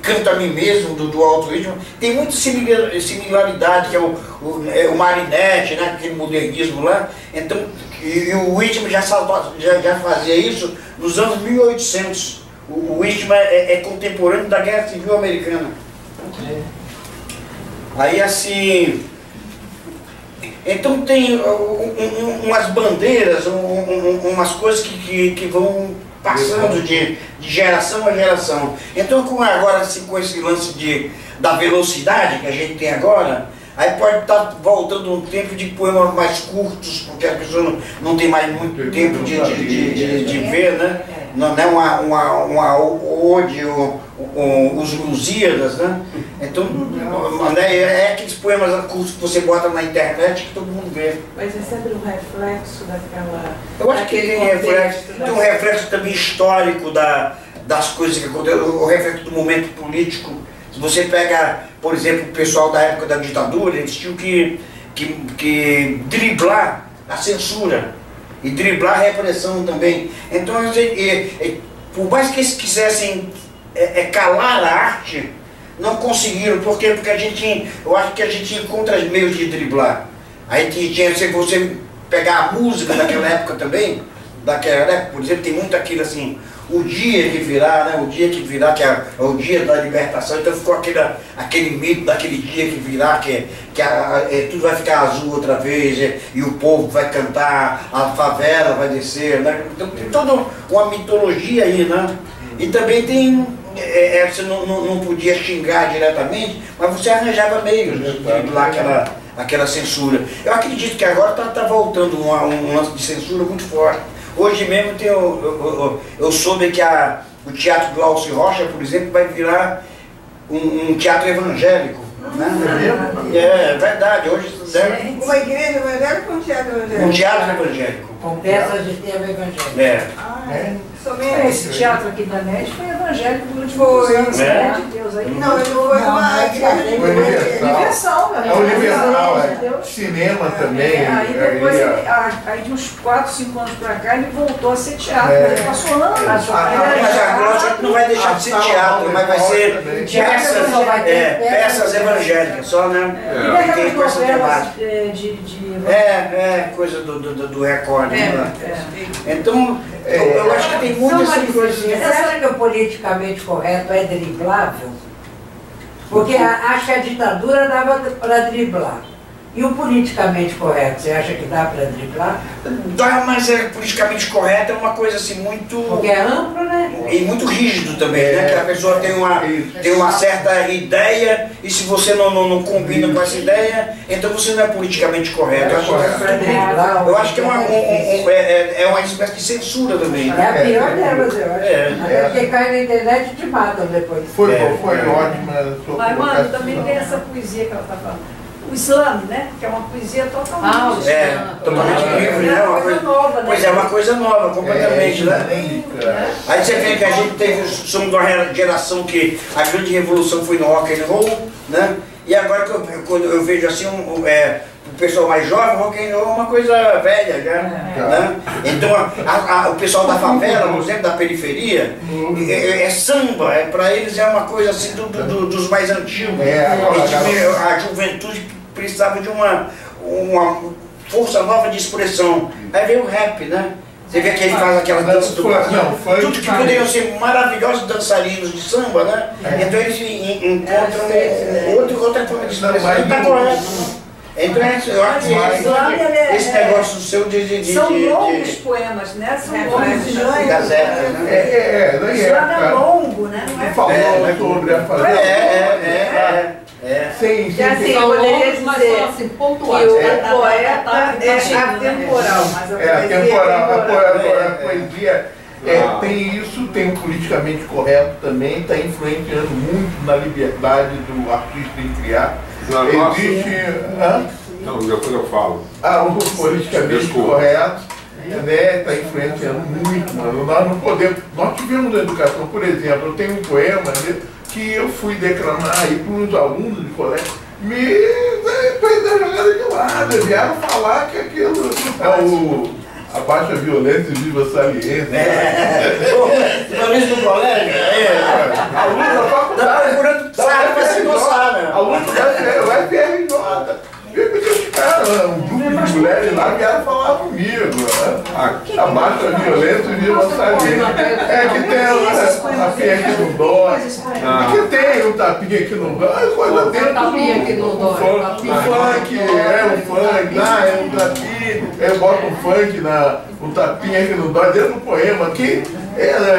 Canto a Mim Mesmo do Alto Whitman, tem muita similaridade, que é o Marinette, né? Aquele modernismo lá. Então, e o Whitman já fazia isso nos anos 1800. O Whitman é contemporâneo da Guerra Civil Americana. Aí assim, então tem umas bandeiras, umas coisas que vão passando de geração a geração. Então agora assim, com esse lance da velocidade que a gente tem agora, aí pode estar voltando um tempo de poemas mais curtos, porque a pessoa não tem mais muito tempo de ver, né? Não é uma ode, os Lusíadas, né? Então, é aqueles poemas curtos que você bota na internet que todo mundo vê. Mas é sempre um reflexo daquela... Eu acho que tem um reflexo também histórico das coisas que aconteceram, o reflexo do momento político. Se você pega, por exemplo, o pessoal da época da ditadura, eles tinham que driblar a censura e driblar a repressão também. Então, por mais que eles quisessem calar a arte, não conseguiram. Por quê? Porque eu acho que a gente encontra meios de driblar. Aí se você pegar a música daquela época também, por exemplo, tem muito aquilo assim, o dia que virá, né? O dia que virá, que é o dia da libertação. Então ficou aquele mito daquele dia que virá, que tudo vai ficar azul outra vez, e o povo vai cantar, a favela vai descer, né? Então tem toda uma mitologia aí, né? E também tem, você não podia xingar diretamente, mas você arranjava meios de driblar aquela censura. Eu acredito que agora está voltando um lance de censura muito forte. Hoje mesmo eu soube que o Teatro do Alci Rocha, por exemplo, vai virar um teatro evangélico. Né? É verdade, hoje deve... Uma igreja evangélica ou um teatro evangélico? Um teatro evangélico. Com peças de tema evangélico. Esse teatro aqui da NET foi evangélico durante muitos anos, né? De Deus aí. Não, ele foi uma igreja universal, né? É universal, cinema também. Aí depois, aí de uns 4, 5 anos pra cá, ele voltou a ser teatro. Ele passou anos. Mas agora não vai deixar de ser teatro, mas vai ser peças evangélicas, só, né? E tem coisa coisa do recorde. Então, eu acho que tem muitas coisas. Você acha que o politicamente correto é driblável? Porque acho que a ditadura dava para driblar. E o politicamente correto, você acha que dá para driblar? Dá, mas politicamente correto é uma coisa assim muito... Porque é amplo, né? E muito rígido também, né? Que a pessoa tem uma certa ideia e se você não combina com essa ideia, então você não é politicamente correto. Eu acho que é uma espécie de censura também. É a pior delas, eu acho. Até porque cai na internet e te matam depois. Foi ótima. Mas, mano, também tem essa poesia que ela está falando. O Islã, né? Que é uma poesia totalmente... totalmente livre, né? Uma coisa nova, né? Pois é, uma coisa nova, completamente, né? Aí você vê que a gente somos de uma geração que a grande revolução foi no rock and roll, né? E agora quando eu vejo assim, o pessoal mais jovem, o rock and roll é uma coisa velha já, né? Então o pessoal da favela, por exemplo, da periferia, é samba, para eles é uma coisa assim dos mais antigos. A juventude precisava de uma força nova de expressão. Aí veio o rap, né? Você vê que ele faz aquela dança do Brasil, tudo que poderiam ser maravilhosos dançarinos de samba, né? Então eles encontram outra forma de expressão. Está correto. Então eu acho que esse negócio seu de são longos poemas, né? São longos de das épocas, né? O Islã é longo, né? Não é Sim, são longos, mas são assim, pontuais. Que o poeta é atemporal, mas a poesia tem isso, tem o politicamente correto também, está influenciando muito na liberdade do artista em criar. Existe... Não, depois eu falo. O politicamente correto está influenciando muito, mano. Nós não podemos... Nós tivemos na educação, por exemplo, eu tenho um poema que eu fui declamar aí para uns alunos de colégio, depois da jogada de lado, vieram falar que aquilo a baixa violência e viva saliência. Violência no colégio? Aluno da faculdade. Aluno da FRJ. Um grupo de mulheres lá vieram falar comigo. Abaixa a violência e viva a saliência. É que tem um tapinha que não dói. Que tem um tapinha que não dói. Coisa dentro do funk. Um tapinha. Eu boto um funk um tapinha que não dói dentro do poema aqui.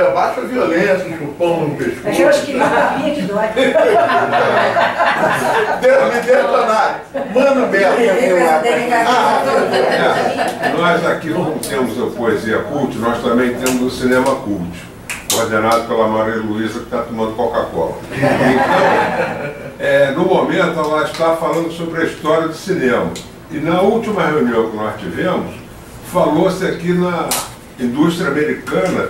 Abaixa a violência, um chupão no pescoço. Eu acho que não tapinha que dói. Me detonar. Mano Belo. Nós aqui não temos a poesia cult, nós também temos o cinema cult, coordenado pela Maria Luísa, que está tomando Coca-Cola. Então, no momento, ela está falando sobre a história do cinema. E na última reunião que nós tivemos, falou-se aqui na indústria americana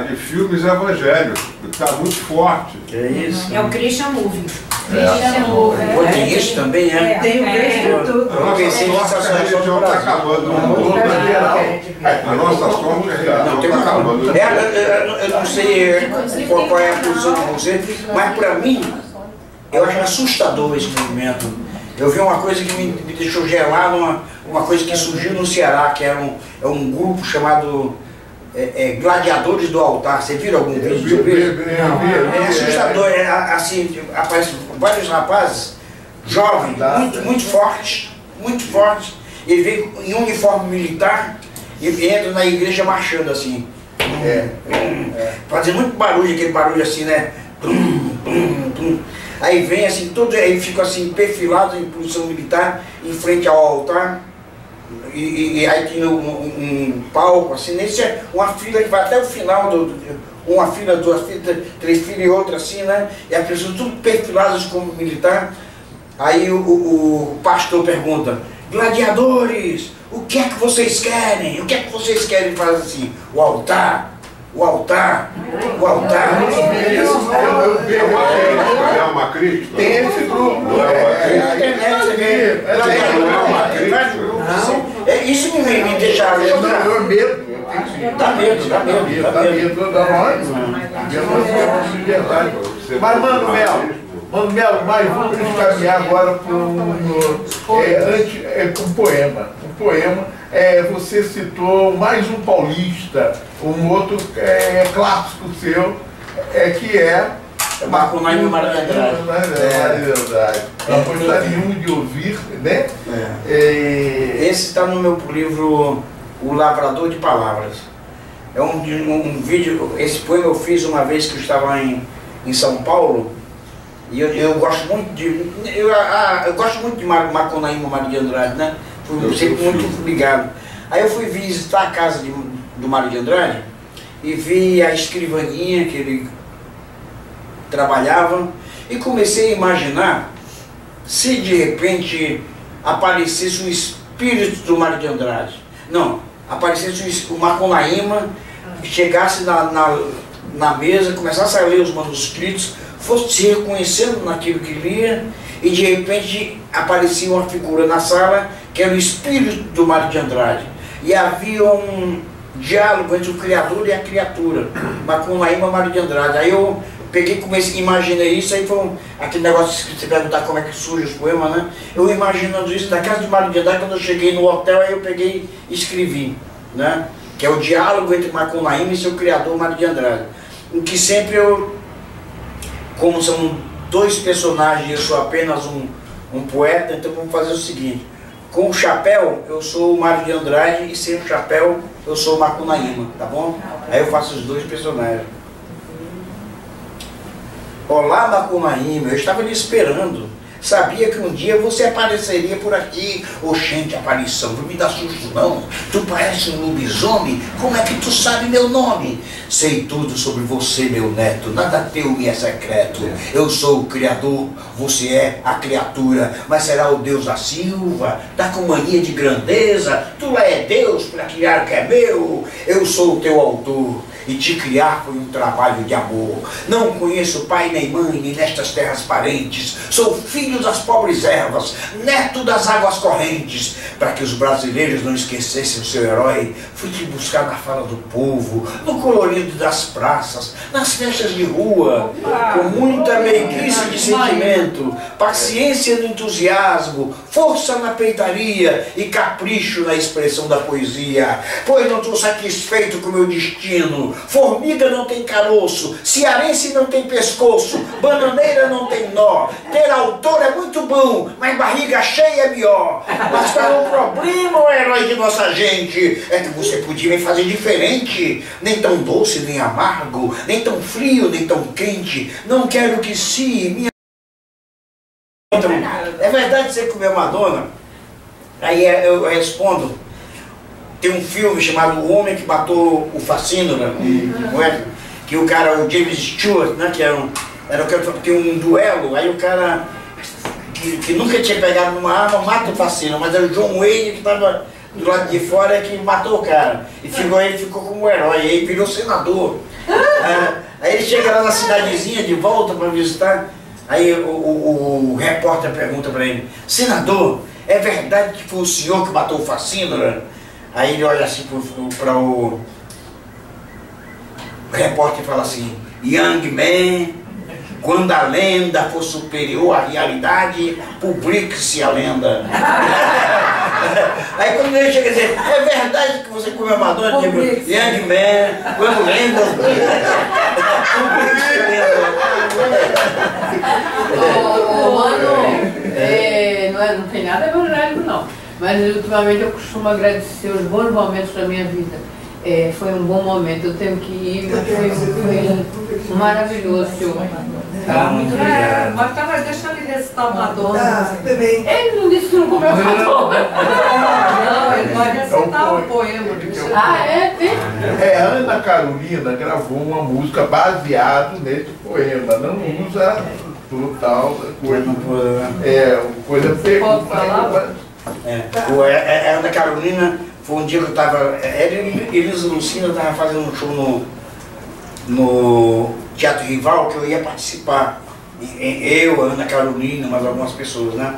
de filmes evangélicos, que está muito forte. É isso. É o Christian Movie. Tem isso também, né? Tem o Christian tudo. A nossa religião está acabando. A nossa sorte é a religião está acabando. Eu não sei qual é a posição de você, mas para mim, eu acho assustador esse movimento. Eu vi uma coisa que me deixou gelado, uma coisa que surgiu no Ceará, que é um grupo chamado Gladiadores do Altar. Você viram algum vídeo sobre isso? É assustador, assim, aparecem vários rapazes jovens, muito fortes, ele vem em uniforme militar e entra na igreja marchando assim, fazendo muito barulho, aquele barulho assim, né? Aí vem assim, aí ficam assim perfilados em posição militar em frente ao altar. E aí tem um palco, assim, uma fila que vai até o final, uma fila, duas filas, três filas e outra assim, né? E as pessoas tudo perfiladas como militar. Aí o pastor pergunta: gladiadores, o que é que vocês querem? O que é que vocês querem? Faz assim: o altar. O altar. É uma crítica. Tem esse grupo. Na internet você vê. Isso me deixa. Eu medo. Dá medo. Mas, Mano Melo, mas vamos caminhar agora para um poema. Você citou mais um paulista, um outro clássico seu, que é Macunaíma e Maria de Andrade. Maria de Andrade. Não gostaria nenhum de ouvir, né? Esse está no meu livro O Lavrador de Palavras. É um vídeo, esse poema eu fiz uma vez que eu estava em São Paulo, e eu gosto muito de. Eu gosto muito de Macunaíma e Maria de Andrade, né? Fui sempre muito ligado. Aí eu fui visitar a casa do Mário de Andrade e vi a escrivaninha que ele trabalhava e comecei a imaginar se de repente aparecesse um espírito do Mário de Andrade. Não, aparecesse o Macunaíma, chegasse na mesa, começasse a ler os manuscritos, fosse se reconhecendo naquilo que lia, e de repente aparecia uma figura na sala que era o espírito do Mário de Andrade. E havia um diálogo entre o criador e a criatura, Macunaíma e Mário de Andrade. Aí eu peguei, comecei, imaginei isso, aí foi aquele negócio que você perguntar como é que surge os poemas, né? Eu imaginando isso na casa de Mário de Andrade, quando eu cheguei no hotel, aí eu peguei e escrevi, né? Que é o diálogo entre Macunaíma e seu criador, Mário de Andrade. Em que sempre eu, como são dois personagens e eu sou apenas um poeta, então vamos fazer o seguinte: com o chapéu eu sou o Mário de Andrade e sem o chapéu eu sou o Macunaíma, tá bom? Aí eu faço os dois personagens. Olá, Macunaíma, eu estava lhe esperando. Sabia que um dia você apareceria por aqui. Oxente, aparição, não me dá susto não. Tu parece um lobisomem, como é que tu sabe meu nome? Sei tudo sobre você, meu neto, nada teu me é secreto. Eu sou o criador, você é a criatura, mas será o Deus da Silva, da companhia de grandeza. Tu é Deus para criar o que é meu. Eu sou o teu autor. E te criar foi um trabalho de amor. Não conheço pai nem mãe, nem nestas terras parentes. Sou filho das pobres ervas, neto das águas correntes. Para que os brasileiros não esquecessem o seu herói, fui te buscar na fala do povo, no colorido das praças, nas festas de rua, com muita meiguice de sentimento, paciência no entusiasmo, força na peitaria e capricho na expressão da poesia. Pois não estou satisfeito com o meu destino. Formiga não tem caroço, cearense não tem pescoço, bananeira não tem nó. Ter autor é muito bom, mas barriga cheia é pior. Mas qual é o problema, o herói de nossa gente? É que você podia me fazer diferente. Nem tão doce, nem amargo, nem tão frio, nem tão quente. Não quero que se minha... É verdade que você comeu Madonna? Aí eu respondo. Tem um filme chamado O Homem que Matou o Facínora, que o cara, o James Stewart, né, que tem um duelo, aí o cara que nunca tinha pegado numa arma mata o Facínora, mas era o John Wayne que estava do lado de fora que matou o cara. E ele ficou como um herói, aí virou senador. Aí ele chega lá na cidadezinha de volta para visitar, aí o repórter pergunta para ele: senador, é verdade que foi o senhor que matou o Facínora? Aí ele olha assim para o repórter e fala assim: young man, quando a lenda for superior à realidade, publique-se a lenda. Aí quando ele chega a dizer: é verdade que você comeu Madonna? Young man, quando lenda, publique-se a lenda. Não tem nada evangélico não. Mas ultimamente eu costumo agradecer os bons momentos da minha vida. Foi um bom momento, eu tenho que ir, mas foi um maravilhoso filme. Tá? Muito obrigado. Mas deixa ele recitar Madonna. Ele não disse que não comeu Madonna. Não, ele pode recitar um poema. A Ana Carolina gravou uma música baseada nesse poema. Não usa total coisa. Coisa pode falar? A Ana Carolina, foi um dia que eu estava. Elisa Lucina estava fazendo um show no Teatro Rival, que eu ia participar. Eu, a Ana Carolina, mais algumas pessoas, né?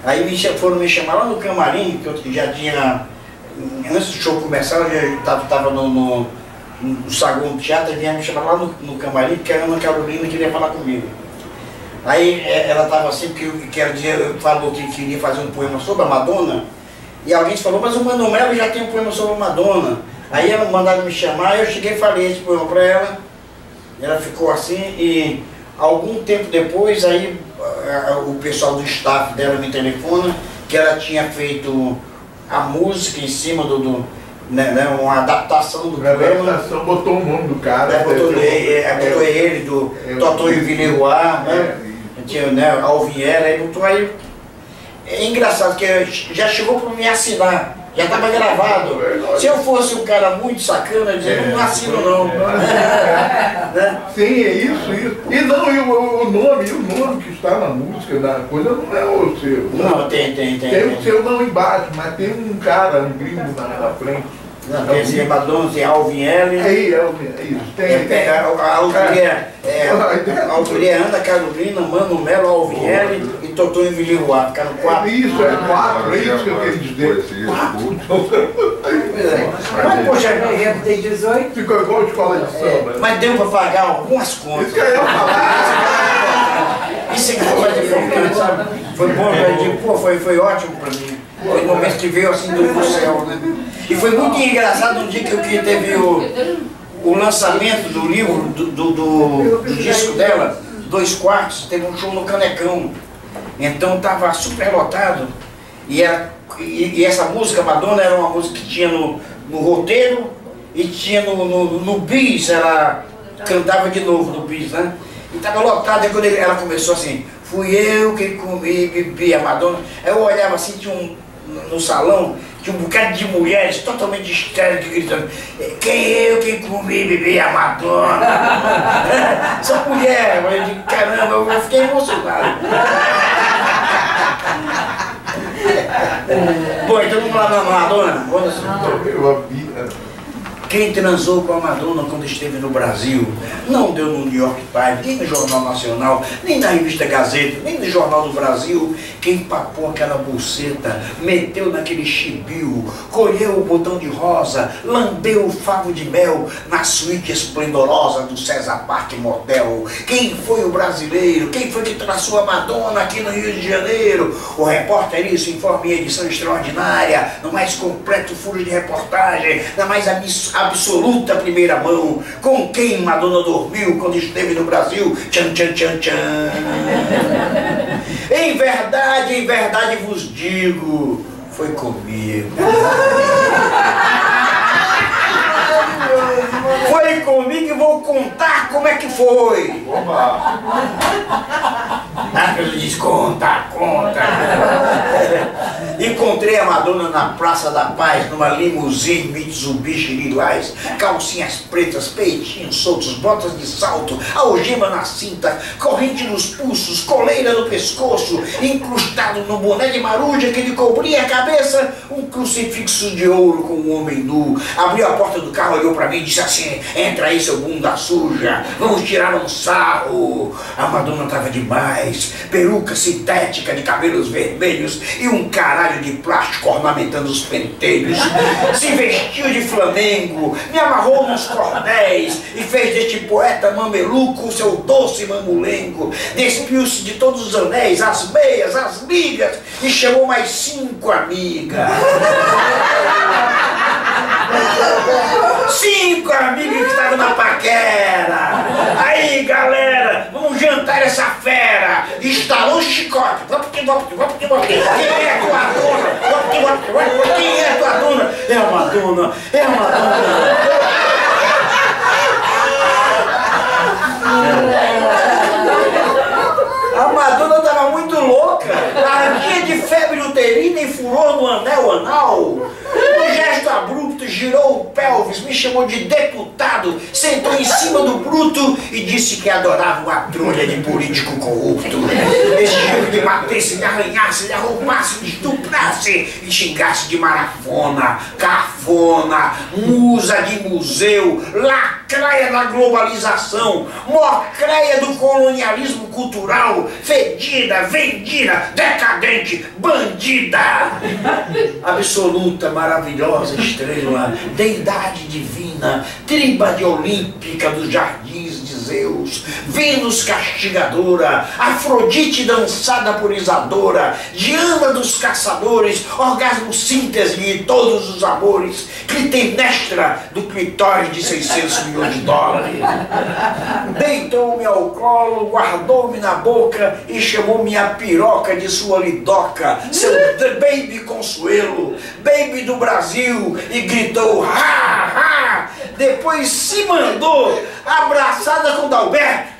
Aí foram me chamar lá no camarim, que eu já tinha. Antes do show começar, eu já estava no saguão do teatro, e vieram me chamar lá no camarim, porque a Ana Carolina queria falar comigo. Aí ela estava assim, porque falou que queria fazer um poema sobre a Madonna, e alguém falou: mas o Mano Melo já tem um poema sobre a Madonna. Aí ela mandaram me chamar, eu cheguei e falei esse poema para ela, ela ficou assim, e Algum tempo depois, aí o pessoal do staff dela me telefona que ela tinha feito a música em cima né, uma adaptação do poema. Adaptação, botou o nome do cara. Botou ele, do Totó e Villeroy, né? Tinha, né, Alviera, aí botou aí. É engraçado que já chegou para me assinar. Já estava gravado. Se eu fosse um cara muito sacana, eu dizia, não assino não. Né? Sim, é isso. E não, o nome que está na música da coisa não é o seu. Não, tem. Tem o seu não embaixo, mas tem um cara, um gringo na frente. Não, tem esse Madonna, tem Alvinelli. Aí, é isso. Tem. A autoria é Ana Carolina, Mano Melo, Alvinelli e Totó e Villeroy. Ficaram 4. Isso, é 4, é isso que eu queria dizer. Mas, poxa, tem 18. Ficou igual a escola de samba. Mas deu para pagar algumas contas. Isso que eu ia falar. Isso é que foi mais importante, sabe? Foi bom, eu digo, pô, foi ótimo para mim. Foi um momento que veio assim do céu, né? E foi muito engraçado um dia que teve o lançamento do livro, do disco dela, 2 quartos, teve um show no Canecão. Então estava super lotado. E essa música, Madonna, era uma música que tinha no roteiro e tinha no bis, ela cantava de novo no bis, né? E estava lotado, aí quando ela começou assim, fui eu que comi, bebi a Madonna. Aí eu olhava assim, tinha no salão, tinha um bocado de mulheres totalmente histéricas gritando, quem eu que comi, bebi a Madonna? São mulheres, eu digo, caramba, eu fiquei emocionado. Bom, então vamos lá na Madonna. Quem transou com a Madonna quando esteve no Brasil não deu no New York Times, nem no Jornal Nacional, nem na revista Gazeta, nem no Jornal do Brasil. Quem papou aquela buceta, meteu naquele chibio, colheu o botão de rosa, lambeu o favo de mel na suíte esplendorosa do César Park Motel. Quem foi o brasileiro? Quem foi que traçou a Madonna aqui no Rio de Janeiro? O repórter isso informa em edição extraordinária, no mais completo furo de reportagem, na mais absoluta primeira mão. Com quem Madonna dormiu quando esteve no Brasil? Tchan, tchan, tchan, tchan. Em verdade vos digo, foi comigo. Foi comigo e vou contar como é que foi. A pessoa diz, conta. Encontrei a Madonna na Praça da Paz, numa limusine Mitsubishi Lilás, calcinhas pretas, peitinhos soltos, botas de salto, algema na cinta, corrente nos pulsos, coleira no pescoço, incrustado no boné de maruja que lhe cobria a cabeça, um crucifixo de ouro com um homem nu. Abriu a porta do carro, olhou pra mim e disse assim, entra aí seu bunda suja, vamos tirar um sarro. A Madonna tava demais, peruca sintética de cabelos vermelhos e um caralho de plástico ornamentando os pentelhos. Se vestiu de Flamengo, me amarrou nos cordéis e fez deste poeta mameluco o seu doce mamulengo. Despiu-se de todos os anéis, as meias, as ligas e chamou mais 5 amigas. 5 amigas que estavam na paquera. Aí, galera, vamos jantar essa fera. Estalou o chicote. Quem é tua dona? Quem é tua dona? É a Madonna. A Madonna estava muito louca. Ardia de febre uterina e furor no anel anal. Um gesto abrupto, girou o pelvis, me chamou de deputado, sentou em cima do bruto e disse que adorava uma trolha de político corrupto. Exigiu que me batesse, me arranhasse, me arrumasse, me estuprasse e xingasse de marafona, cafona, musa de museu, lacraia da globalização, mocreia do colonialismo cultural, fedida, vendida, decadente, bandida. Absoluta, maravilhosa estrela, deidade Trindade divina, tríbade olímpica dos jardins de Zeus, Vênus castigadora, Afrodite dançada por Isadora, Diana dos caçadores, orgasmo síntese de todos os amores, Clitemnestra do clitóris de 600 milhões de dólares. Deitou-me ao colo, guardou-me na boca e chamou minha piroca de sua lidoca, seu baby Consuelo, baby do Brasil, e gritou ha, ha, depois se mandou abraçada com Dalberto.